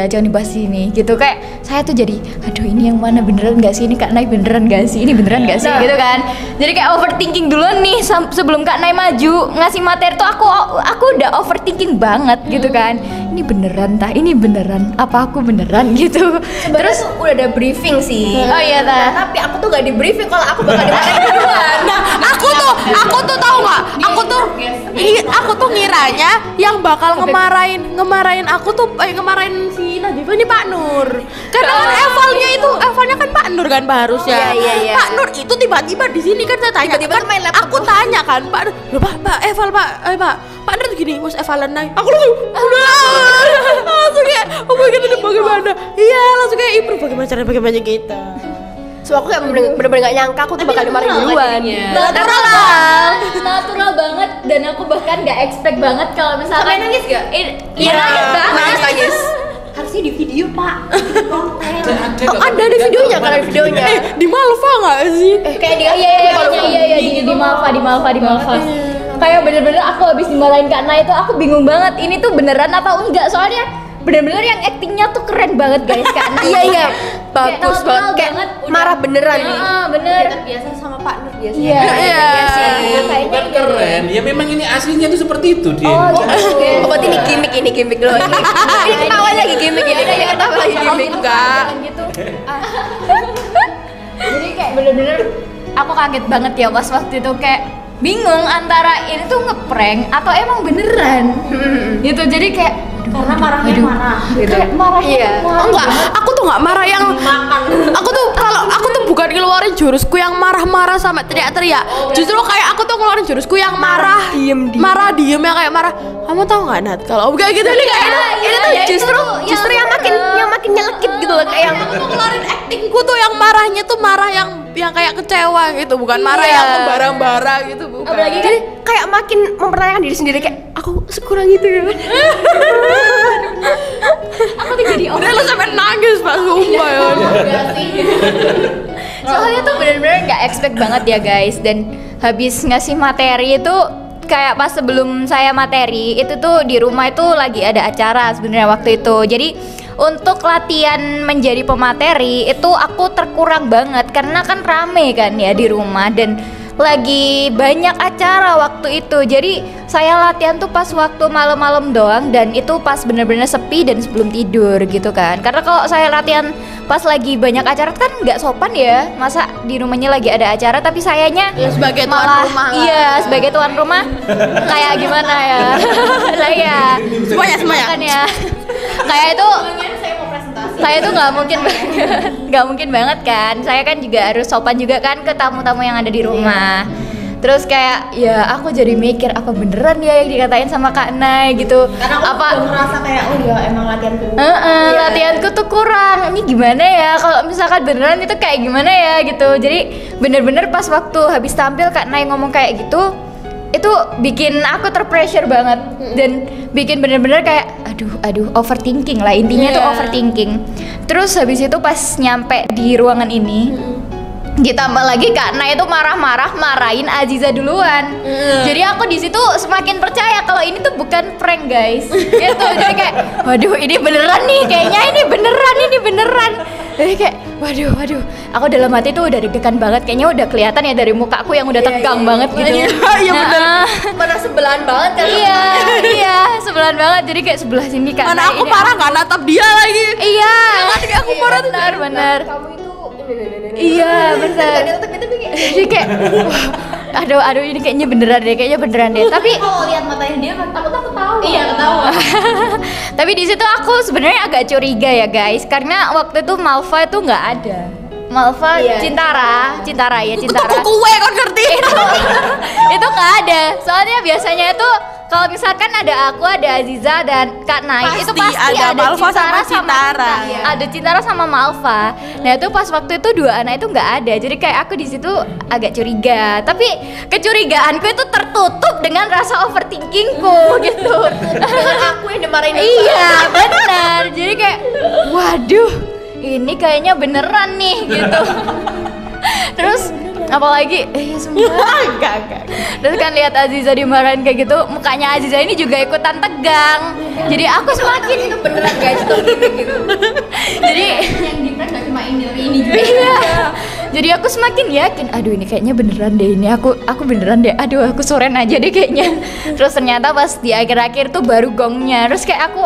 jangan dibahas ini gitu. Kayak saya tuh jadi aduh ini yang mana beneran gak sih, ini Kak Nai beneran gak sih, ini beneran gak sih gitu kan. Jadi kayak overthinking duluan nih sebelum Kak Nai maju ngasih materi tuh aku udah overthinking banget gitu kan. Ini beneran ini beneran apa aku beneran gitu. Terus udah ada briefing sih. Oh iya Nah, tapi aku tuh gak di briefing kalau aku bakal dimarahin duluan. Nah, aku tuh tahu nggak? Aku tuh ngiranya yang bakal ngemarahin aku tuh ngemarahin si Nadifa ini Pak Nur. Karena kan evalnya kan Pak Nur kan harusnya. Iya. Pak Nur itu tiba-tiba di sini kan saya tanya. Tiba-tiba kan main laptop. aku tanya kan Pak Nur, "Loh, Pak eval Pak Nur gini, Mas evalan naik." Aku langsung kayak, "Oh my god, ini bagaimana?" Iya, langsung kayak improve bagaimana kita. So aku kayak bener-bener gak nyangka aku tuh bakal dimarahin duluan. Natural banget dan aku bahkan gak expect banget kalau misalkan Sampai nangis gak? Iya nangis banget. Nangis. Harusnya di video, Pak. Ada di videonya kan, ada videonya. Di Malva nggak sih? Kayak dia Iya di Malva. Kayak bener-bener aku habis dimarahin Kak Nai itu aku bingung banget ini tuh beneran atau enggak, soalnya bener-bener yang actingnya tuh keren banget guys Kak Nai. Iya. Bagus banget. Kayak marah beneran nih. Bener. Biasa sama Pak Nur biasanya. Iya. Bukan keren, ya memang ini aslinya tuh seperti itu dia. Oh, berarti ini gimmick dulu. Ini ketawa lagi gimmick ini. Kayak ketawa lagi gimmick. Enggak. Gitu. Jadi kayak bener-bener aku kaget banget ya pas waktu itu kayak bingung antara ini tuh ngeprank atau emang beneran gitu. Jadi kayak Karena marahnya marah gitu. kayak marahnya Iya. marah. Enggak, aku tuh nggak marah yang aku tuh bukan ngeluarin jurusku yang marah-marah sama teriak-teriak. Justru kayak aku tuh ngeluarin jurusku yang marah, marah diem ya kayak marah. Kamu tahu nggak Nat? Kalau kayak gitu nih kayak ini tuh justru yang makin nyelekit gitu loh, kayak yang aku tuh ngeluarin actingku tuh yang marahnya tuh marah yang kayak kecewa gitu, bukan marah yang membara-bara gitu, bukan. apalagi kan kayak makin mempertanyakan diri sendiri kayak aku sekurang itu ya. Aku tuh jadi Udah lo sampai nangis pas sumpah ya. Soalnya tuh bener-bener nggak expect banget ya guys. Dan habis ngasih materi itu kayak pas sebelum saya materi itu tuh di rumah itu lagi ada acara sebenarnya waktu itu. Jadi untuk latihan menjadi pemateri itu aku terkurang banget karena kan rame kan ya di rumah dan lagi banyak acara waktu itu. Jadi saya latihan tuh pas waktu malam-malam doang dan itu pas bener-bener sepi dan sebelum tidur gitu kan. Karena kalau saya latihan pas lagi banyak acara kan nggak sopan ya. Masa di rumahnya lagi ada acara tapi sayanya Ya, sebagai tuan malah rumah lah. iya sebagai tuan rumah kayak gimana ya. Lah ya. Semuanya. Makanya kayak itu saya tuh nggak mungkin banget kan. Saya kan juga harus sopan juga kan ke tamu-tamu yang ada di rumah. Terus kayak ya aku jadi mikir apa beneran ya yang dikatain sama Kak Nay gitu. Karena aku apa merasa kayak oh ya emang latihanku. latihanku tuh kurang. Ini gimana ya kalau misalkan beneran itu kayak gimana ya gitu. Jadi bener-bener pas waktu habis tampil Kak Nay ngomong kayak gitu itu bikin aku terpressure banget dan bikin bener-bener kayak aduh overthinking lah intinya tuh overthinking. Terus habis itu pas nyampe di ruangan ini ditambah lagi Kak Nay itu marahin Aziza duluan. Jadi aku di situ semakin percaya kalau ini tuh bukan prank guys. Gitu. Jadi kayak waduh ini beneran nih kayaknya ini beneran. Jadi kayak waduh aku dalam hati tuh udah deg-degan banget, kayaknya udah kelihatan ya dari mukaku yang udah tegang banget gitu. Iya bener. mana sebelahan banget kan. Iya sebelahan banget, jadi kayak sebelah sini Kak Mana Nay aku ini. parah nggak natap dia lagi. Iya Kayak aku parah tuh. bener Kamu itu iya bener. Jadi kayak wah, aduh ini kayaknya beneran deh tapi Kalau lihat matanya dia takut aku tahu. iya ketawa. Tapi di situ aku sebenarnya agak curiga ya guys, karena waktu itu Malva itu nggak ada. Malva Cintara. Kue kan ngerti. Itu nggak ada. Soalnya biasanya itu kalau misalkan ada aku, ada Aziza dan Kak Nay, itu pasti ada Malva Cintara sama Cintara. ada Cintara sama Malva. Nah itu pas waktu itu dua anak itu nggak ada. Jadi kayak aku di situ agak curiga. Tapi kecurigaanku itu tertutup dengan rasa overthinkingku gitu. dengan aku yang dimarahin. Iya benar. Jadi kayak waduh ini kayaknya beneran nih gitu. Terus apalagi semua Enggak. terus kan lihat Aziza dimarahin kayak gitu, mukanya Aziza ini juga ikutan tegang. Jadi aku semakin Itu beneran guys tuh gitu. jadi Yang di prank nggak cuma ini juga. iya. Jadi aku semakin yakin, aduh ini kayaknya beneran deh, ini aku beneran deh, aduh aku soren aja deh kayaknya. Terus ternyata pas di akhir-akhir tuh baru gongnya. Terus kayak aku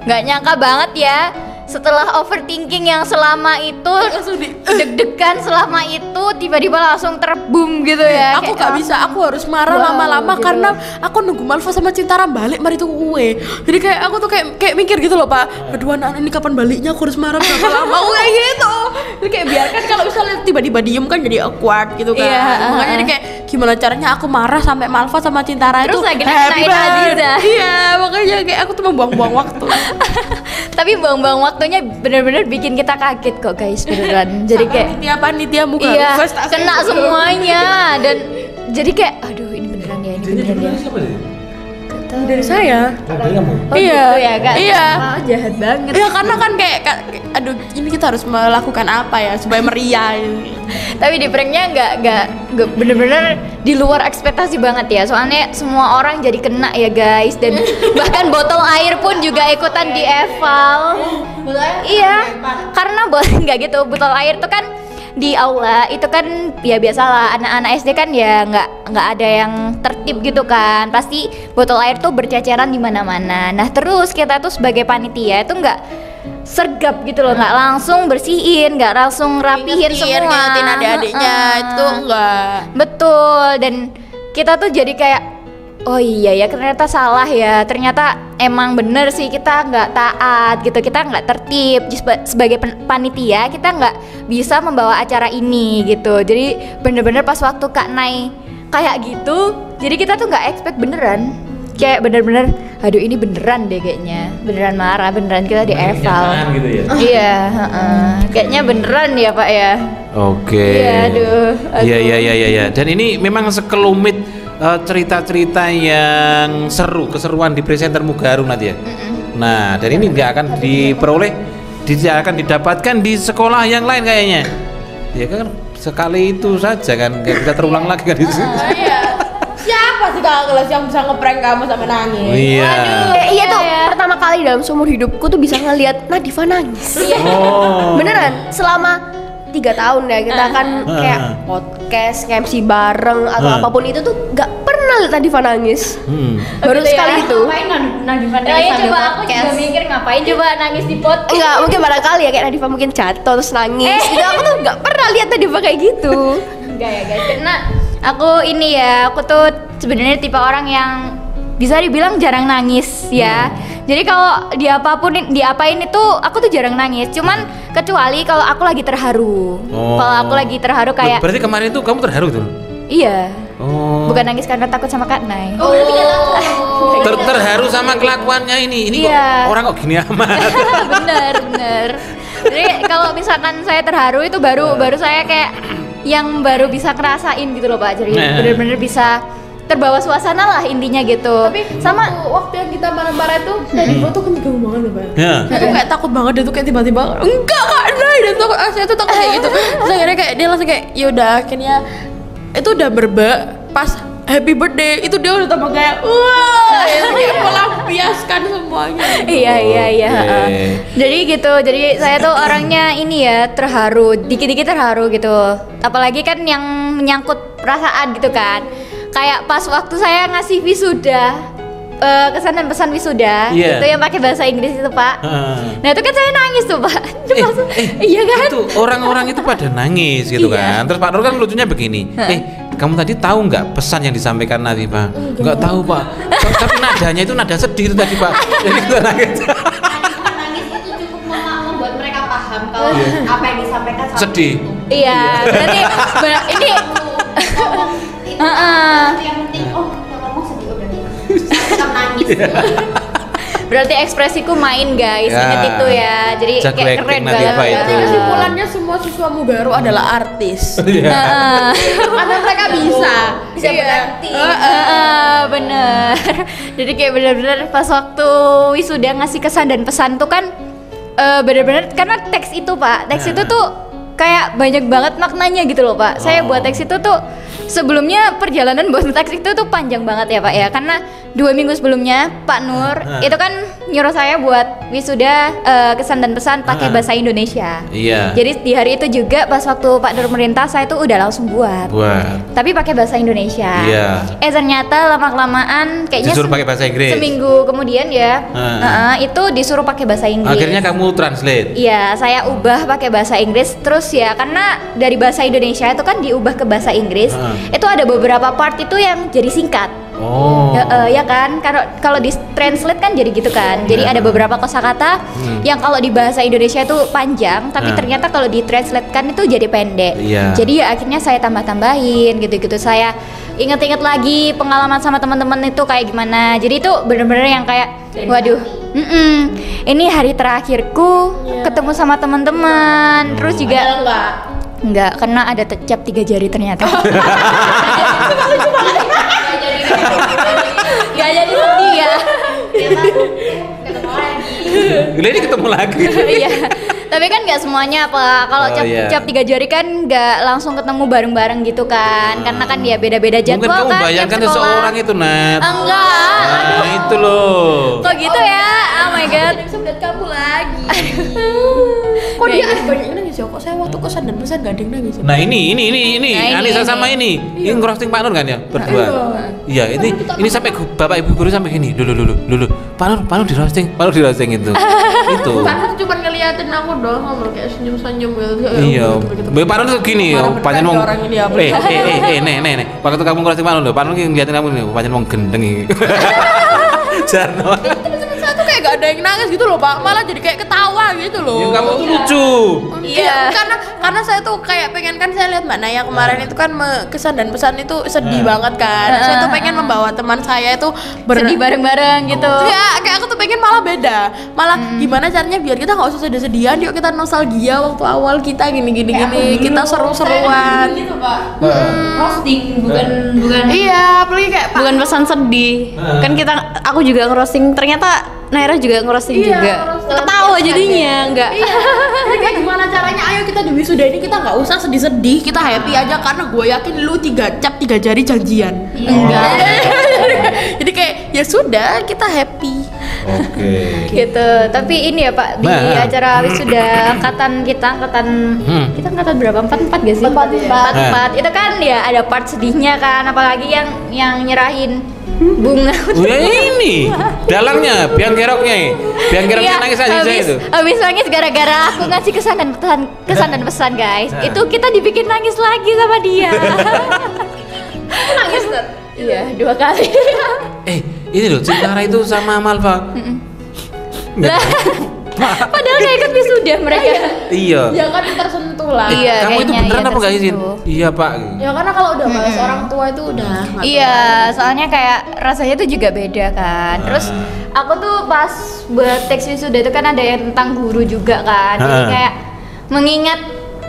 nggak nyangka banget ya, setelah overthinking yang selama itu deg-degan selama itu tiba-tiba langsung terbum gitu ya. Aku Kayak, gak bisa, aku harus marah wow, lama-lama gitu. karena aku nunggu Malva sama Cintara balik mari tuh kue. Jadi kayak aku tuh kayak mikir gitu loh Pak, aduh anak ini kapan baliknya, aku harus marah berapa lama. Aku kayak gitu. Jadi kayak biarkan kalau misalnya tiba-tiba diem kan jadi awkward gitu kan. Iya, Makanya jadi kayak gimana caranya aku marah sampai Malva sama Cintara Terus itu lagi happy naik banget. Aziza. Iya, makanya kayak aku tuh membuang-buang waktu. Tapi buang-buang waktunya bener-bener bikin kita kaget kok guys, beneran. Jadi kayak Panitia muka iya request tak kena sih. semuanya dan jadi kayak aduh ini beneran ya. Dari saya. Oh, Iya. gitu ya Kak. Iya. Oh, jahat banget. Iya karena kan kayak aduh ini kita harus melakukan apa ya supaya meriah. Tapi di pranknya nggak bener-bener di luar ekspektasi banget ya. Soalnya semua orang jadi kena ya guys, dan bahkan botol air pun juga ikutan dieval. Iya, karena nggak gitu, botol air tuh kan di aula itu kan ya biasalah anak-anak SD kan ya nggak ada yang tertib gitu kan, pasti botol air tuh berceceran di mana-mana. Nah terus kita tuh sebagai panitia itu nggak sergap gitu loh, nggak langsung bersihin, nggak langsung rapihin semua. Ngingetin adik-adiknya itu enggak. Betul, dan kita tuh jadi kayak oh iya ya ternyata salah ya, ternyata emang bener sih kita nggak taat gitu, kita nggak tertib sebagai panitia, kita nggak bisa membawa acara ini gitu. Jadi bener-bener pas waktu Kak Nai kayak gitu, jadi kita tuh nggak expect beneran, kayak bener-bener aduh ini beneran deh kayaknya, beneran marah, beneran kita di eval gitu ya. Iya, kayaknya beneran ya Pak ya. Oke. Iya, aduh. Iya. Dan ini memang sekelumit cerita-cerita yang seru, keseruan di presenter Mugaru nanti ya. Nah, dan ini nggak akan akan didapatkan di sekolah yang lain kayaknya. Ya kan sekali itu saja kan, nggak bisa terulang lagi kan di sini. Iya. Siapa sih kakak kelas yang bisa ngeprank kamu sampai nangis? Iya. Iya tuh pertama kali dalam seumur hidupku tuh bisa ngelihat Nadifa nangis. Oh. Beneran selama 3 tahun ya kita kan kayak podcast, kayak MC bareng atau apapun itu tuh nggak pernah lihat Nadifa nangis. Baru Gitu sekali ya? itu. Ngapain Nadifa nangis sambil coba aku podcast? juga mikir ngapain coba nangis di podcast. Enggak, mungkin barangkali ya kayak Nadifa mungkin jatuh terus nangis. Gitu aku tuh nggak pernah lihat Nadifa kayak gitu. Enggak ya guys, karena aku ini ya, aku tuh sebenarnya tipe orang yang bisa dibilang jarang nangis ya. Jadi kalau diapain itu aku tuh jarang nangis. Cuman kecuali kalau aku lagi terharu. Oh. Kalau aku lagi terharu kayak Berarti kemarin itu kamu terharu tuh? iya. Oh. Bukan nangis karena takut sama Kak Nai. Terharu sama kelakuannya ini Iya. kok orang kok gini amat. bener. Jadi kalau misalkan saya terharu itu baru saya kayak yang baru bisa ngerasain gitu loh Pak. Jadi bener-bener bisa terbawa suasana lah intinya gitu. Tapi sama waktu yang kita marah-marah itu Nadifa tuh kan tegang banget loh Pak. Ya. Saya tuh kayak takut banget, dia tuh kayak tiba-tiba enggak Kak Nay, dan tuh saya tuh takut kayak gitu. Terus akhirnya kayak dia langsung kayak yaudah, akhirnya itu udah pas happy birthday itu dia udah tambah kayak wah, dia melampiaskan semuanya. Iya. Oke. Jadi gitu. Jadi saya tuh orangnya ini ya terharu, dikit-dikit terharu gitu. Apalagi kan yang menyangkut perasaan gitu kan. Kayak pas waktu saya ngasih wisuda, kesan dan pesan wisuda, Iya. itu yang pakai bahasa Inggris itu Pak. Nah itu kan saya nangis tuh Pak. Iya kan? Itu orang-orang itu pada nangis gitu Iya. kan. Terus Pak Nur kan lucunya begini. Kamu tadi tahu nggak pesan yang disampaikan Nadifa? Nggak tahu Pak. Tapi nadanya itu nada sedih itu tadi Pak. Jadi kita nangis. Nangis itu cukup membuat mereka paham kalau apa yang disampaikan saat Sedih. Iya. Berarti ini. yang penting ngomong sedih udah tetap nangis. Berarti ekspresiku main guys, Ya. inget itu ya. Jadi Jago kayak acting keren Nadifa banget. itu. Jadi kesimpulannya semua siswa Mugaru adalah artis. Karena mereka bisa berarti. Bener. Jadi kayak bener-bener pas waktu wisuda ngasih kesan dan pesan tuh kan bener-bener karena teks itu Pak, teks itu tuh kayak banyak banget maknanya gitu loh Pak. Saya buat teks itu tuh sebelumnya perjalanan buat teks itu tuh panjang banget ya Pak ya, karena 2 minggu sebelumnya Pak Nur itu kan nyuruh saya buat wisuda kesan dan pesan pakai bahasa Indonesia. Iya. Jadi di hari itu juga pas waktu Pak Nur merintah saya tuh udah langsung buat. Tapi pakai bahasa Indonesia. Iya. Ternyata lama-kelamaan kayaknya Disuruh pakai bahasa Inggris. seminggu kemudian ya, itu disuruh pakai bahasa Inggris. Akhirnya kamu translate. Iya, saya ubah pakai bahasa Inggris terus ya, karena dari bahasa Indonesia itu kan diubah ke bahasa Inggris. Itu ada beberapa part itu yang jadi singkat. Oh. Ya kan, kalau di translate kan jadi gitu kan. Jadi ada beberapa kosakata yang kalau di bahasa Indonesia itu panjang, tapi ternyata kalau di translate kan itu jadi pendek. Iya. Jadi ya akhirnya saya tambah-tambahin gitu-gitu. Saya inget-inget lagi pengalaman sama teman-teman itu kayak gimana. Jadi itu bener-bener yang kayak waduh, ini hari terakhirku ketemu sama teman-teman. Terus juga enggak, karena ada cap 3 jari ternyata. Gak jadi sedih ya. ketemu lagi. Ini ketemu lagi. Iya. Tapi kan nggak semuanya apa. Kalau cap 3 jari kan nggak langsung ketemu bareng-bareng gitu kan. Karena kan dia beda-beda Mungkin jadwal kamu kan. bayangkan tiap sekolah. seseorang itu Nat. Enggak. Nah, itu loh. Kok gitu ya? Oh my my god. Bisa melihat kamu lagi. Kok dia ada banyak yang nangis ya? Kok saya waktu kesan dan pesan gak ada yang nangis ya? Nah ini Nah, Anissa ini. sama ini ngerosting Pak Nur kan ya berdua. Iya ini sampai bapak ibu guru sampai gini, dulu Pak Nur di roasting itu. Itu. Karena cuma ngeliatin aku doang ngobrol kayak senyum-senyum gitu. Iya, Mbak Pak Nur tuh gini, panjang wong. Orang ini apa? Nih. Waktu kamu ngerosting Pak Nur, Pak Nur ngeliatin kamu nih, panjang wong gendeng iki. Jarno. Temen-temen saya tuh kayak gak ada yang nangis gitu loh Pak, malah jadi kayak ketawa gitu loh. Ya kamu tuh lucu. Iya, karena saya tuh kayak pengen kan saya lihat Mbak Naya kemarin itu kan kesan dan pesan itu sedih banget kan. Saya tuh pengen membawa teman saya itu Sedih bareng-bareng gitu. Enggak, kayak aku tuh pengen malah beda. Malah gimana caranya biar kita nggak usah sedih-sedihan, yuk kita nostalgia waktu awal kita gini, kita seru-seruan. Gitu, Pak. Roasting bukan Iya, apalagi kayak Pak. Bukan pesan sedih. Kan aku juga ngerosting, ternyata Naira juga ngerosting Iya, juga. ngerosting. Ketawa jadinya, enggak. Iya, jadi kayak gimana caranya? Ayo kita di wisuda ini kita nggak usah sedih-sedih, kita happy aja karena gue yakin lu 3 cap 3 jari janjian. Enggak. Jadi kayak ya sudah kita happy. Oke. Gitu. Tapi ini ya Pak, di Nah. acara wisuda angkatan kita angkatan berapa? 44 gak sih? 44. Itu kan ya ada part sedihnya kan, apalagi yang nyerahin bunga. Oh ya ini dalangnya, biang keroknya Iya, nangis aja itu. habis nangis gara-gara aku ngasih kesan dan pesan guys. Itu kita dibikin nangis lagi sama dia. Nangis tuh. Iya, 2 kali. Ini loh Cintara itu sama Malva. Lah, padahal gak ikut wisuda mereka. Iya. Ya kan tersentuh lah. Iya, Kamu itu kayaknya beneran iya apa enggak izin? tersentuh. Iya, Pak. Ya karena kalau udah bahas orang tua itu udah nggak Iya, soalnya kayak rasanya tuh juga beda kan. Terus aku tuh pas buat teks wisuda itu kan ada yang tentang guru juga kan. Jadi kayak mengingat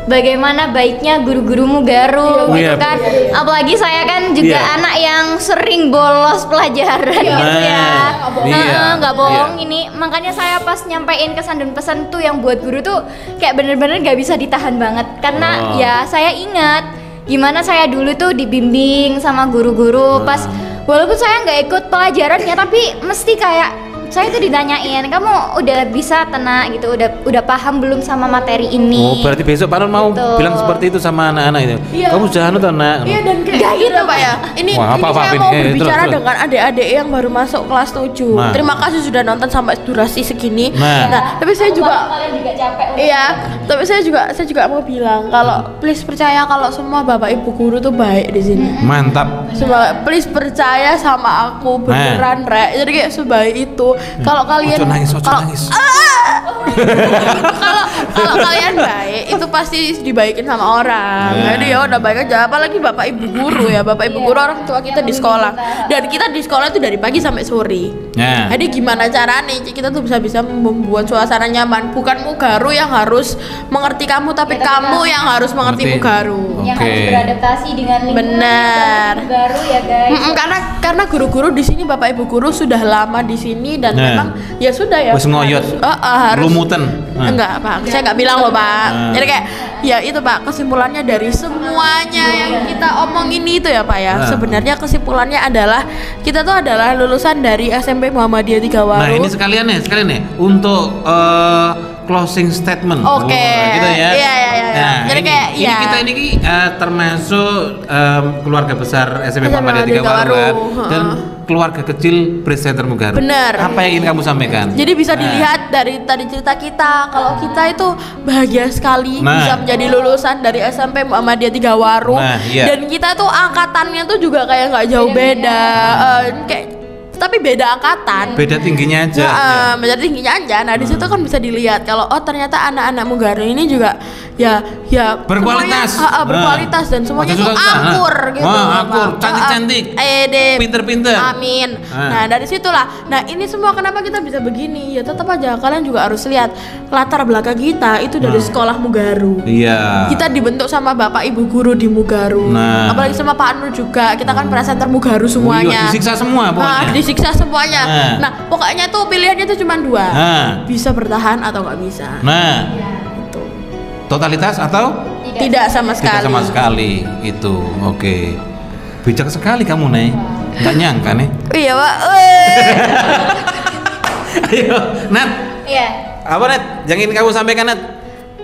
bagaimana baiknya guru-gurumu Garu gitu Iya. kan. Apalagi saya kan juga Iya. anak yang sering bolos pelajaran gitu ya. Iya. Nggak bohong Iya. ini. Makanya saya pas nyampein kesan dan pesan tuh yang buat guru tuh kayak bener-bener nggak bisa ditahan banget karena Oh. ya saya ingat gimana saya dulu tuh dibimbing sama guru-guru pas walaupun saya nggak ikut pelajarannya tapi mesti kayak saya tuh ditanyain kamu udah bisa tenang gitu udah paham belum sama materi ini. Oh, berarti besok Pak Nur mau Gitu. bilang seperti itu sama anak-anak itu. Iya. Kamu sudah anu toh, Nak? Iya dan kayak Nggak gitu gitu, Pak ya. Ini Wah, apa saya ini? mau Terus, berbicara terus. dengan adik-adik yang baru masuk kelas 7. Nah. Terima kasih sudah nonton sampai durasi segini. Nah. Tapi saya juga kalian juga capek. iya, tapi saya juga mau bilang kalau please percaya kalau semua Bapak Ibu guru tuh baik di sini. Mantap. Semua please percaya sama aku beneran Rek. Jadi kayak sebaik itu. Kalau kalian Ojo nangis, ojo kalau- nangis. kalau kalian baik itu pasti dibaikin sama orang. Jadi ya udah baik aja. Apalagi bapak ibu guru ya, bapak ibu guru orang tua kita di sekolah. Dan kita di sekolah itu dari pagi sampai sore. Nah. Jadi gimana caranya kita tuh bisa membuat suasana nyaman. Bukan Mugaru yang harus mengerti kamu, tapi kamu yang harus mengerti Ngerti. Mugaru. Yang Oke. harus beradaptasi dengan lingkungan Benar. baru ya guys. Karena guru-guru di sini bapak ibu guru sudah lama di sini dan Nah. memang ya sudah ya. Wes ngoyot. Harus Lumutan. Nah. Enggak Pak, saya nggak bilang loh Pak. Nah. Jadi kayak ya itu Pak kesimpulannya dari semuanya yang kita omongin itu ya Pak ya. Nah. Sebenarnya kesimpulannya adalah kita tuh adalah lulusan dari SMP Muhammadiyah Tigawaru. Nah, ini sekalian nih untuk closing statement. Oke. Wah, gitu ya. Iya. Nah, Jadi ini, kayak ini ya. kita ini termasuk keluarga besar SMP SMP Muhammadiyah Tigawaru kan, Tigawaru. dan keluarga kecil Presenter Mugaru. Bener. Apa yang ingin kamu sampaikan? Jadi bisa Nah. dilihat dari tadi cerita kita kalau kita itu bahagia sekali Nah. bisa menjadi lulusan dari SMP Muhammadiyah Tigawaru. Nah, iya. Dan kita tuh angkatannya tuh juga kayak nggak jauh beda. Kayak tapi beda angkatan. Beda tingginya aja. Beda tingginya aja. Nah, di situ kan bisa dilihat kalau oh ternyata anak-anak Mugaru ini juga ya Berkualitas. semuanya, berkualitas dan semuanya tuh Susah-susah. akur gitu. Wah, akur, Pak. cantik-cantik. Pinter-pinter. Amin. Nah, dari situlah. Nah, ini semua kenapa kita bisa begini? Ya tetap aja kalian juga harus lihat latar belakang kita itu dari sekolah Mugaru. Iya. Kita dibentuk sama Bapak Ibu guru di Mugaru. Nah. Apalagi sama Pak Nur juga. Kita kan presenter Mugaru Iya, semuanya. disiksa semua pokoknya. Disiksa semuanya. Nah. Nah, pokoknya tuh pilihannya tuh cuma 2. Nah. Bisa bertahan atau nggak bisa. Nah, Itu. totalitas atau Tidak sama sekali. tidak sama sekali itu. Oke. Bijak sekali kamu, Nek. Nggak nyangka nih. Iya, Pak. Ayo, Nat. Iya. Apa Nat? Yang ingin kamu sampaikan Nat?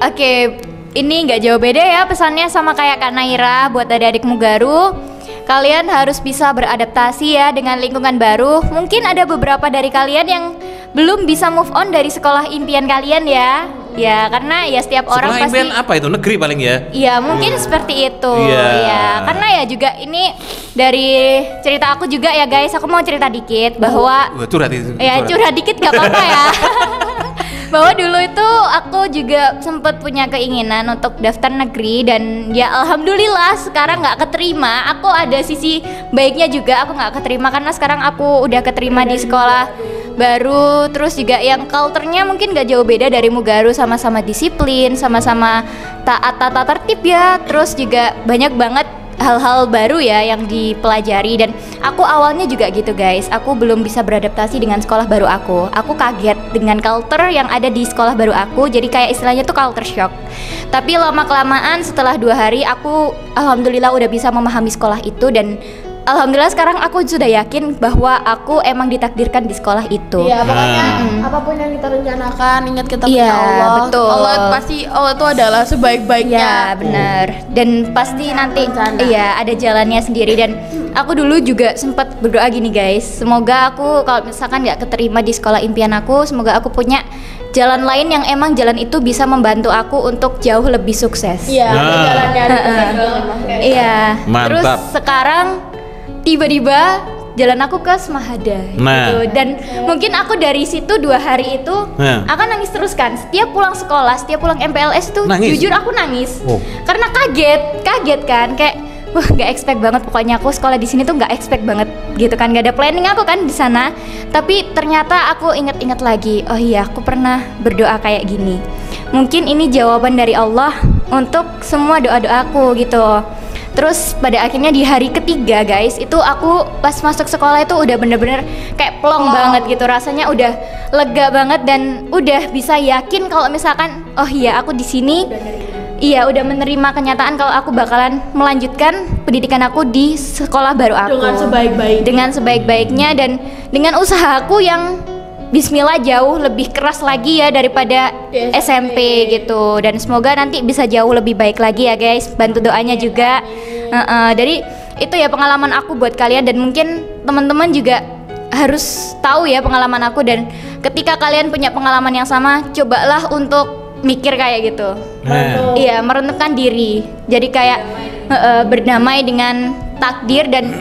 Oke, ini nggak jauh beda ya pesannya sama kayak Kak Naira buat adik-adik Mugaru. Kalian harus bisa beradaptasi ya dengan lingkungan baru. Mungkin ada beberapa dari kalian yang belum bisa move on dari sekolah impian kalian ya. Ya, karena ya setiap orang Sekolah pasti impian apa itu? Negeri paling ya? Iya, mungkin seperti itu. Iya. Ya, karena ya juga ini dari cerita aku juga ya guys. Aku mau cerita dikit bahwa Curhat itu. ya curhat dikit gak apa-apa ya. Bahwa dulu itu aku juga sempat punya keinginan untuk daftar negeri dan ya alhamdulillah sekarang nggak keterima. Aku ada sisi baiknya juga, aku nggak keterima karena sekarang aku udah keterima di sekolah baru. Terus juga yang culture-nya mungkin gak jauh beda dari Mugaru, sama-sama disiplin, sama-sama taat tata tertib ya. Terus juga banyak banget hal-hal baru ya yang dipelajari dan aku awalnya juga gitu guys. Aku belum bisa beradaptasi dengan sekolah baru aku. Aku kaget dengan culture yang ada di sekolah baru aku. Jadi kayak istilahnya tuh culture shock. Tapi lama kelamaan setelah 2 hari aku alhamdulillah udah bisa memahami sekolah itu dan alhamdulillah sekarang aku sudah yakin bahwa aku emang ditakdirkan di sekolah itu. Iya, pokoknya apapun yang kita rencanakan, ingat kita punya Iya, Allah. betul. Allah itu adalah sebaik-baiknya. Ya benar. Dan pasti nanti rencana. iya ada jalannya sendiri. Dan aku dulu juga sempat berdoa gini guys, semoga aku kalau misalkan nggak keterima di sekolah impian aku, semoga aku punya jalan lain yang emang jalan itu bisa membantu aku untuk jauh lebih sukses. Iya, Nah. jalannya ada. Iya. Mantap. Terus sekarang tiba-tiba jalan aku ke Semahada Nah. gitu. Dan mungkin aku dari situ 2 hari itu Nah. akan nangis terus kan. Setiap pulang sekolah, setiap pulang MPLS itu Nangis? jujur aku nangis. Oh. Karena kaget kan kayak wah nggak expect banget pokoknya aku sekolah di sini tuh nggak expect banget gitu kan, nggak ada planning aku kan di sana. Tapi ternyata aku inget-inget lagi, oh iya aku pernah berdoa kayak gini. Mungkin ini jawaban dari Allah untuk semua doa-doaku gitu. Terus pada akhirnya di hari ketiga guys, itu aku pas masuk sekolah itu udah bener-bener kayak plong banget gitu. Rasanya udah lega banget dan udah bisa yakin kalau misalkan oh iya aku di sini. Iya udah menerima kenyataan kalau aku bakalan melanjutkan pendidikan aku di sekolah baru aku. Dengan sebaik-baiknya. Dengan sebaik-baiknya dan dengan usahaku yang Bismillah jauh lebih keras lagi ya daripada Di SMP gitu. Dan semoga nanti bisa jauh lebih baik lagi ya guys. Bantu doanya juga. Jadi itu ya pengalaman aku buat kalian dan mungkin teman-teman juga harus tahu ya pengalaman aku. Dan ketika kalian punya pengalaman yang sama, cobalah untuk mikir kayak gitu. Nah. Iya, merenungkan diri. Jadi kayak berdamai dengan takdir dan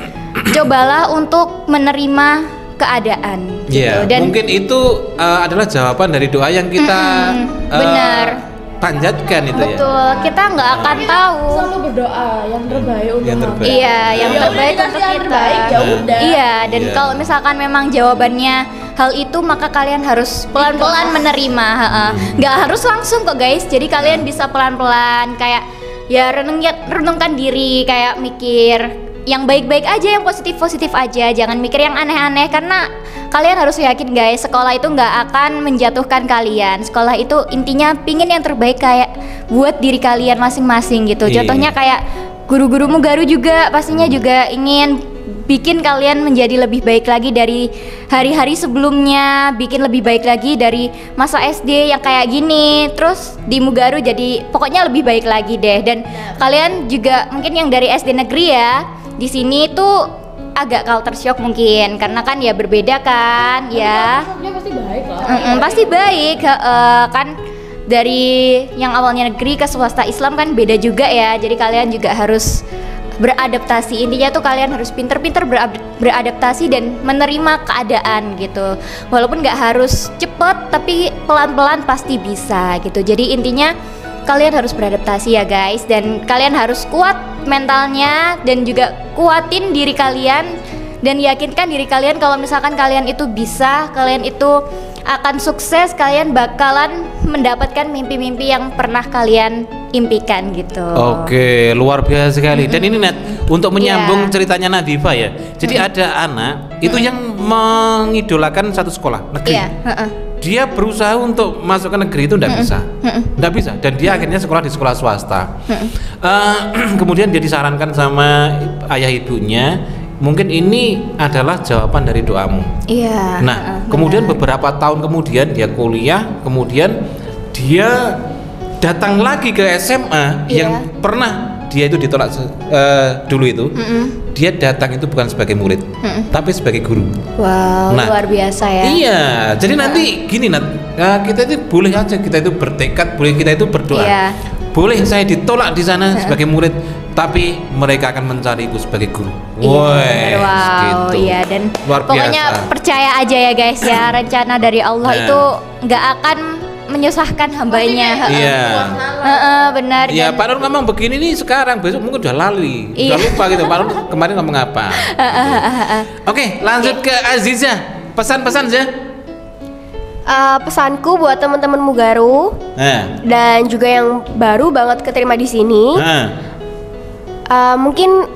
cobalah untuk menerima keadaan. Iya, gitu. Dan mungkin itu adalah jawaban dari doa yang kita benar. panjatkan itu ya. Betul, kita nggak akan tahu. Selalu berdoa yang terbaik untuk Yang kamu. terbaik. Iya, yang Ya udah, terbaik dikasih untuk yang kita. terbaik, ya udah. Iya, dan Iya. kalau misalkan memang jawabannya hal itu, maka kalian harus pelan-pelan menerima. Nggak harus langsung kok guys. Jadi kalian bisa pelan-pelan, kayak ya renungkan diri, kayak mikir yang baik-baik aja, yang positif-positif aja. Jangan mikir yang aneh-aneh karena kalian harus yakin guys, sekolah itu nggak akan menjatuhkan kalian. Sekolah itu intinya pingin yang terbaik kayak buat diri kalian masing-masing gitu. Iya. Contohnya kayak guru-guru Mugaru juga pastinya juga ingin bikin kalian menjadi lebih baik lagi dari hari-hari sebelumnya, bikin lebih baik lagi dari masa SD yang kayak gini. Terus di Mugaru jadi pokoknya lebih baik lagi deh. Dan kalian juga mungkin yang dari SD negeri ya, di sini tuh agak culture shock mungkin karena kan ya berbeda kan ya. Dia pasti baik lah. Pasti baik kan dari yang awalnya negeri ke swasta Islam kan beda juga ya. Jadi kalian juga harus beradaptasi. Intinya tuh kalian harus pinter-pinter beradaptasi dan menerima keadaan gitu. Walaupun nggak harus cepet tapi pelan-pelan pasti bisa gitu. Jadi intinya kalian harus beradaptasi ya guys, dan kalian harus kuat mentalnya dan juga kuatin diri kalian dan yakinkan diri kalian kalau misalkan kalian itu bisa, kalian itu akan sukses, kalian bakalan mendapatkan mimpi-mimpi yang pernah kalian impikan gitu. Oke, luar biasa sekali. Dan ini Nat, untuk menyambung ceritanya Nadifa ya. Jadi ada anak itu yang mengidolakan satu sekolah negeri. Iya, Dia berusaha untuk masuk ke negeri itu enggak bisa. Enggak bisa dan dia akhirnya sekolah di sekolah swasta. Kemudian dia disarankan sama ayah ibunya, mungkin ini adalah jawaban dari doamu. Iya. Nah, kemudian beberapa tahun kemudian dia kuliah, kemudian dia datang lagi ke SMA yang pernah dia itu ditolak dulu itu. Dia datang itu bukan sebagai murid, tapi sebagai guru. Wow, Nah, luar biasa ya. Iya, jadi nanti gini Nat, kita itu boleh aja, kita itu bertekad, boleh kita itu berdoa. Iya. Boleh saya ditolak di sana sebagai murid, tapi mereka akan mencariku sebagai guru. Wow, gitu. iya, dan Luar pokoknya biasa. percaya aja ya guys ya, rencana dari Allah Nah. itu nggak akan menyusahkan hambanya. Iya. Benar. Iya, dan- Pak Nur ngomong begini nih sekarang, besok mungkin udah lali, Iya. udah lupa gitu. Pak Nur kemarin ngomong apa? Oke, lanjut ke Aziza. Pesan-pesan aja. Pesanku buat teman-teman Mugaru Nah, dan juga yang baru banget keterima di sini, mungkin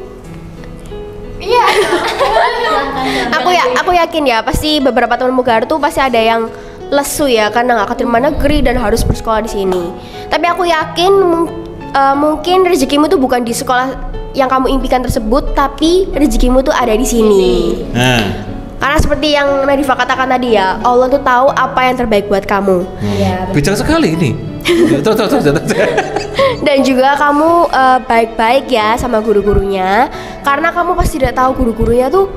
aku yakin ya pasti beberapa teman Mugaru tuh pasti ada yang lesu ya karena nggak keterima negeri dan harus bersekolah di sini. Tapi aku yakin mungkin rezekimu tuh bukan di sekolah yang kamu impikan tersebut, tapi rezekimu tuh ada di sini. Karena seperti yang Nadifa katakan tadi ya, Allah tuh tahu apa yang terbaik buat kamu. Bijak sekali ini. Terus. Dan juga kamu baik-baik ya sama guru-gurunya, karena kamu pasti tidak tahu guru-gurunya tuh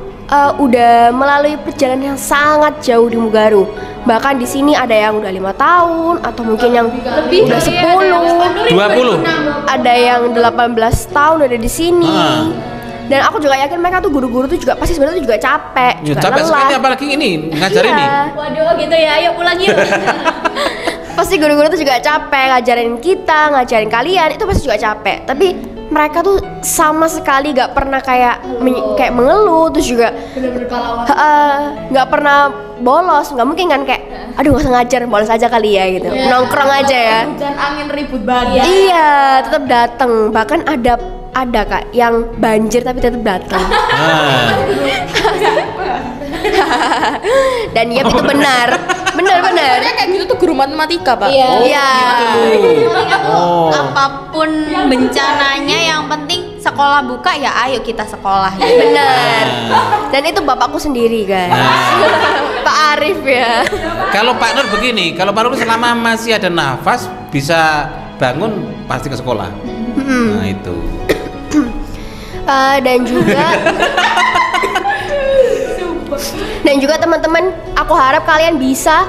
udah melalui perjalanan yang sangat jauh di Mugaru. Bahkan di sini ada yang udah 5 tahun atau mungkin yang lebih udah 10, 20. ada yang 18 tahun ada di sini. Dan aku juga yakin mereka tuh guru-guru tuh juga pasti sebenarnya juga capek, Ya, juga capek lelah. sekali apalagi ini ngajar Iya. ini. Waduh, gitu ya. Ayo pulang yuk. Pasti guru-guru tuh juga capek ngajarin kita, ngajarin kalian, itu pasti juga capek. Tapi mereka tuh sama sekali gak pernah kayak mengeluh, terus juga nggak pernah bolos. Nggak mungkin kan kayak aduh gak usah ngajar, bolos aja kali ya gitu, nongkrong aja ya. Hujan angin ribut banget. Iya, tetap datang. Bahkan ada kak yang banjir tapi tetap datang. Dan iya itu benar. Benar. Kayak gitu tuh guru matematika, Pak. Iya. Oh. Apapun bencananya, yang penting sekolah buka ya ayo kita sekolah ya. Benar. Dan itu bapakku sendiri guys. Pak Arif ya. Kalau Pak Nur begini, kalau Pak Nur selama masih ada nafas bisa bangun pasti ke sekolah. Nah itu. Dan juga teman-teman, aku harap kalian bisa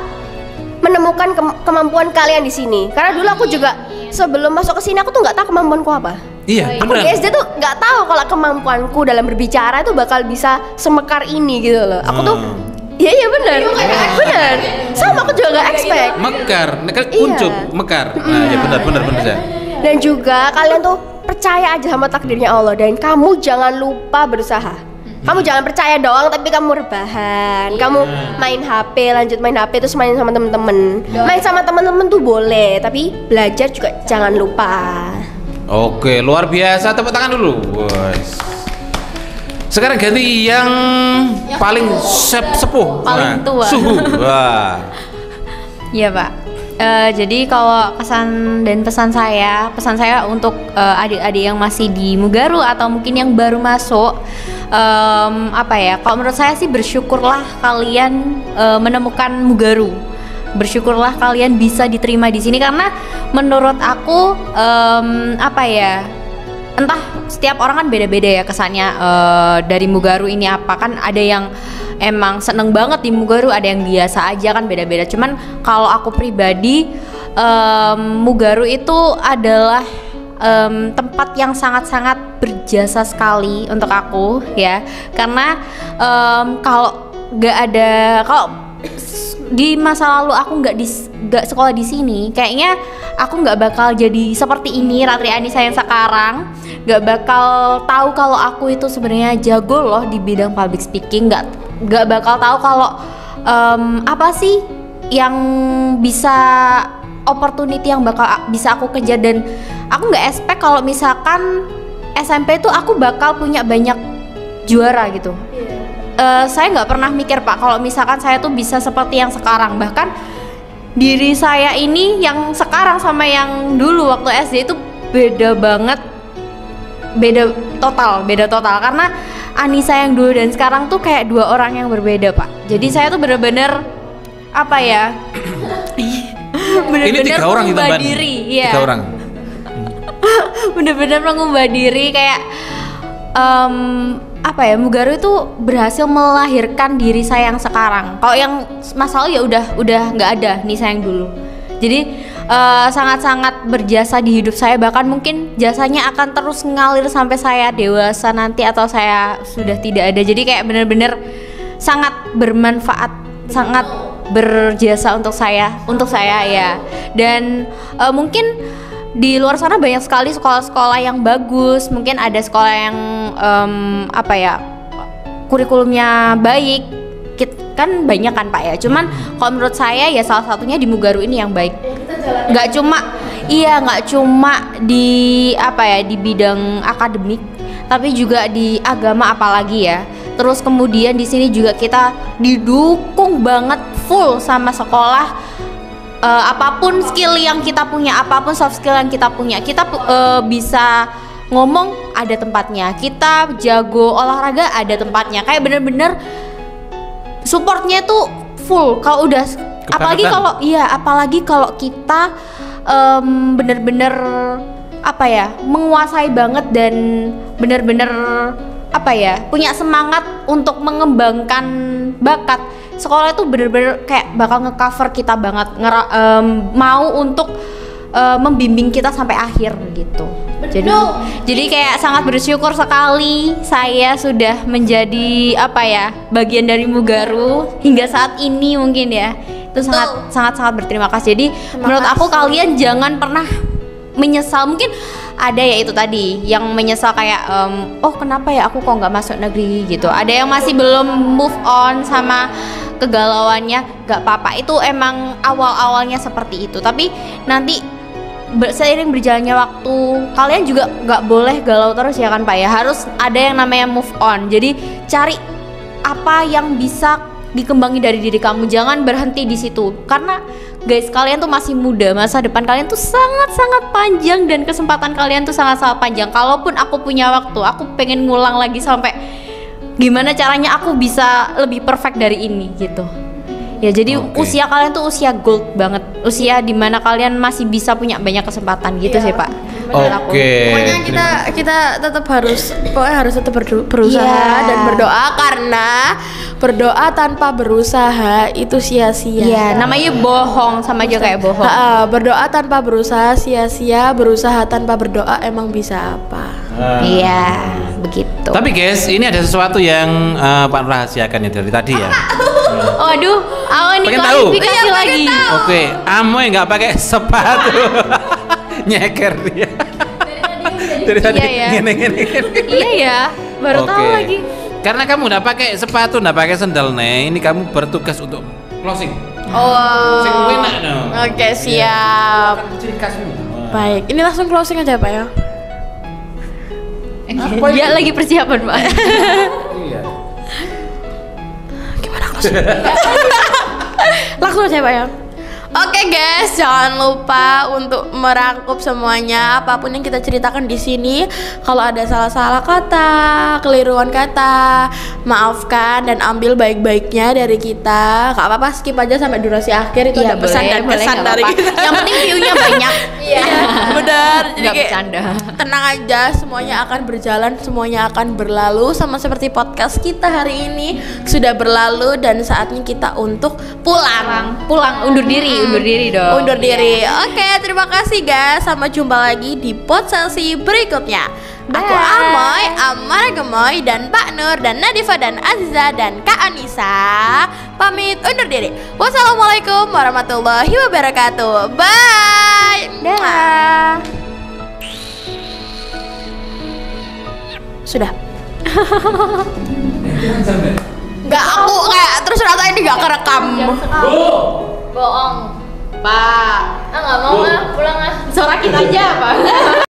menemukan kemampuan kalian di sini. Karena dulu aku juga sebelum masuk ke sini aku tuh nggak tahu kemampuanku apa. Iya, Aku di benar. SD tuh nggak tahu kalau kemampuanku dalam berbicara itu bakal bisa semekar ini gitu loh. Aku tuh, iya benar, benar. Sama aku juga nggak expect. Mekar, Iya. kuncup, mekar. Nah, ya benar ya. Dan juga kalian tuh percaya aja sama takdirnya Allah dan kamu jangan lupa berusaha. Kamu jangan percaya doang tapi kamu rebahan. Kamu main HP, lanjut main HP terus main sama temen-temen. Main sama temen-temen tuh boleh, tapi belajar juga jangan lupa. Oke, luar biasa. Tepuk tangan dulu. Wes. Sekarang ganti yang paling sepuh, Paling tua. Suhu. Wah. Iya Pak. Jadi kalau kesan dan pesan saya untuk adik-adik yang masih di Mugaru atau mungkin yang baru masuk, apa ya? Kalau menurut saya sih bersyukurlah kalian menemukan Mugaru. Bersyukurlah kalian bisa diterima di sini karena menurut aku apa ya? Entah setiap orang kan beda-beda ya kesannya dari Mugaru ini apa, kan ada yang emang seneng banget di Mugaru, ada yang biasa aja, kan beda-beda. Cuman kalau aku pribadi Mugaru itu adalah tempat yang sangat-sangat berjasa sekali untuk aku ya, karena kalau di masa lalu aku nggak sekolah di sini, kayaknya aku nggak bakal jadi seperti ini Ratri Anissa yang sekarang, nggak bakal tahu kalau aku itu sebenarnya jago loh di bidang public speaking, nggak bakal tahu kalau apa sih yang bisa opportunity yang bakal bisa aku kejar, dan aku nggak expect kalau misalkan SMP tuh aku bakal punya banyak juara gitu. Saya nggak pernah mikir Pak kalau misalkan saya tuh bisa seperti yang sekarang. Bahkan diri saya ini yang sekarang sama yang dulu waktu SD itu beda banget, beda total karena Anissa yang dulu dan sekarang tuh kayak dua orang yang berbeda, Pak. Jadi saya tuh bener-bener apa ya? Ini 3 orang mengubah Mbak. diri, iya. 3 orang. Bener-bener mengubah diri kayak apa ya, Mugaru itu berhasil melahirkan diri saya yang sekarang. Kalau yang masalah ya udah nggak ada Nisa yang dulu. Jadi sangat-sangat berjasa di hidup saya, bahkan mungkin jasanya akan terus ngalir sampai saya dewasa nanti atau saya sudah tidak ada. Jadi kayak bener-bener sangat bermanfaat, sangat berjasa untuk saya ya. Dan mungkin di luar sana banyak sekali sekolah-sekolah yang bagus, mungkin ada sekolah yang apa ya, kurikulumnya baik, kan banyak kan Pak ya. Cuman kalau menurut saya ya salah satunya di Mugaru ini yang baik. Nggak cuma di apa ya, di bidang akademik, tapi juga di agama apalagi ya. Terus kemudian di sini juga kita didukung banget full sama sekolah. Apapun skill yang kita punya, apapun soft skill yang kita punya, kita bisa ngomong ada tempatnya, kita jago olahraga ada tempatnya, kayak bener-bener supportnya tuh full. Kalau udah apalagi kalau kita bener-bener apa ya, menguasai banget dan bener-bener apa ya, punya semangat untuk mengembangkan bakat, sekolah itu bener-bener kayak bakal ngecover kita banget, mau untuk membimbing kita sampai akhir gitu. Jadi kayak sangat bersyukur sekali saya sudah menjadi apa ya, bagian dari Mugaru hingga saat ini mungkin ya. Itu sangat berterima kasih. Jadi menurut aku kalian jangan pernah menyesal. Mungkin ada ya itu tadi yang menyesal kayak oh kenapa ya aku kok nggak masuk negeri gitu. Ada yang masih belum move on sama kegalauannya, nggak apa-apa. Itu emang awal-awalnya seperti itu. Tapi nanti seiring berjalannya waktu kalian juga nggak boleh galau terus ya kan Pak ya. Harus ada yang namanya move on. Jadi cari apa yang bisa dikembangi dari diri kamu. Jangan berhenti di situ. Karena guys, kalian tuh masih muda, masa depan kalian tuh sangat-sangat panjang dan kesempatan kalian tuh sangat-sangat panjang. Kalaupun aku punya waktu, aku pengen ngulang lagi sampai gimana caranya aku bisa lebih perfect dari ini gitu. Ya jadi usia kalian tuh usia gold banget, usia dimana kalian masih bisa punya banyak kesempatan gitu sih Pak. Pokoknya kita tetap harus tetap berusaha dan berdoa, karena berdoa tanpa berusaha itu sia-sia. Iya, namanya bohong, sama aja kayak bohong. Berdoa tanpa berusaha sia-sia, berusaha tanpa berdoa emang bisa apa? Iya, begitu. Tapi guys, ini ada sesuatu yang Pak rahasiakan ya dari tadi ya. Waduh, aku ini klarifikasi lagi. Oke, Amoy nggak pakai sepatu. Nyeker dia. Dari tadi gini. Iya ya, baru tahu lagi. Karena kamu nggak pakai sepatu, nggak pakai sendal nih, ini kamu bertugas untuk closing. Oh. Enak dong. Oke, siap. Ciri khasmu. Baik, ini langsung closing aja Pak ya. Dia lagi persiapan Pak. Iya. Gimana closing? Langsung aja Pak ya. Oke guys, jangan lupa untuk merangkup semuanya, apapun yang kita ceritakan di sini. Kalau ada salah-salah kata, keliruan kata, maafkan dan ambil baik-baiknya dari kita. Gak apa-apa, skip aja sampai durasi akhir, itu ada pesan dan kesan dari kita. Yang penting view-nya banyak. Iya, benar. Jadi Gak kayak bercanda. tenang aja, semuanya akan berjalan, semuanya akan berlalu. Sama seperti podcast kita hari ini sudah berlalu dan saatnya kita untuk pulang. Undur diri dong. Undur diri. Oke, terima kasih guys. Sampai jumpa lagi di podcast berikutnya. Bye. Aku Amoy, Amara Gemoy, dan Pak Nur, dan Nadifa, dan Aziza, dan Kak Anissa pamit undur diri. Wassalamualaikum warahmatullahi wabarakatuh. Bye. Dah. Sudah. Gak, aku kayak terus ternyata ini gak kerekam. Bohong. Pak. Nggak mau pulang suara kita aja Pak.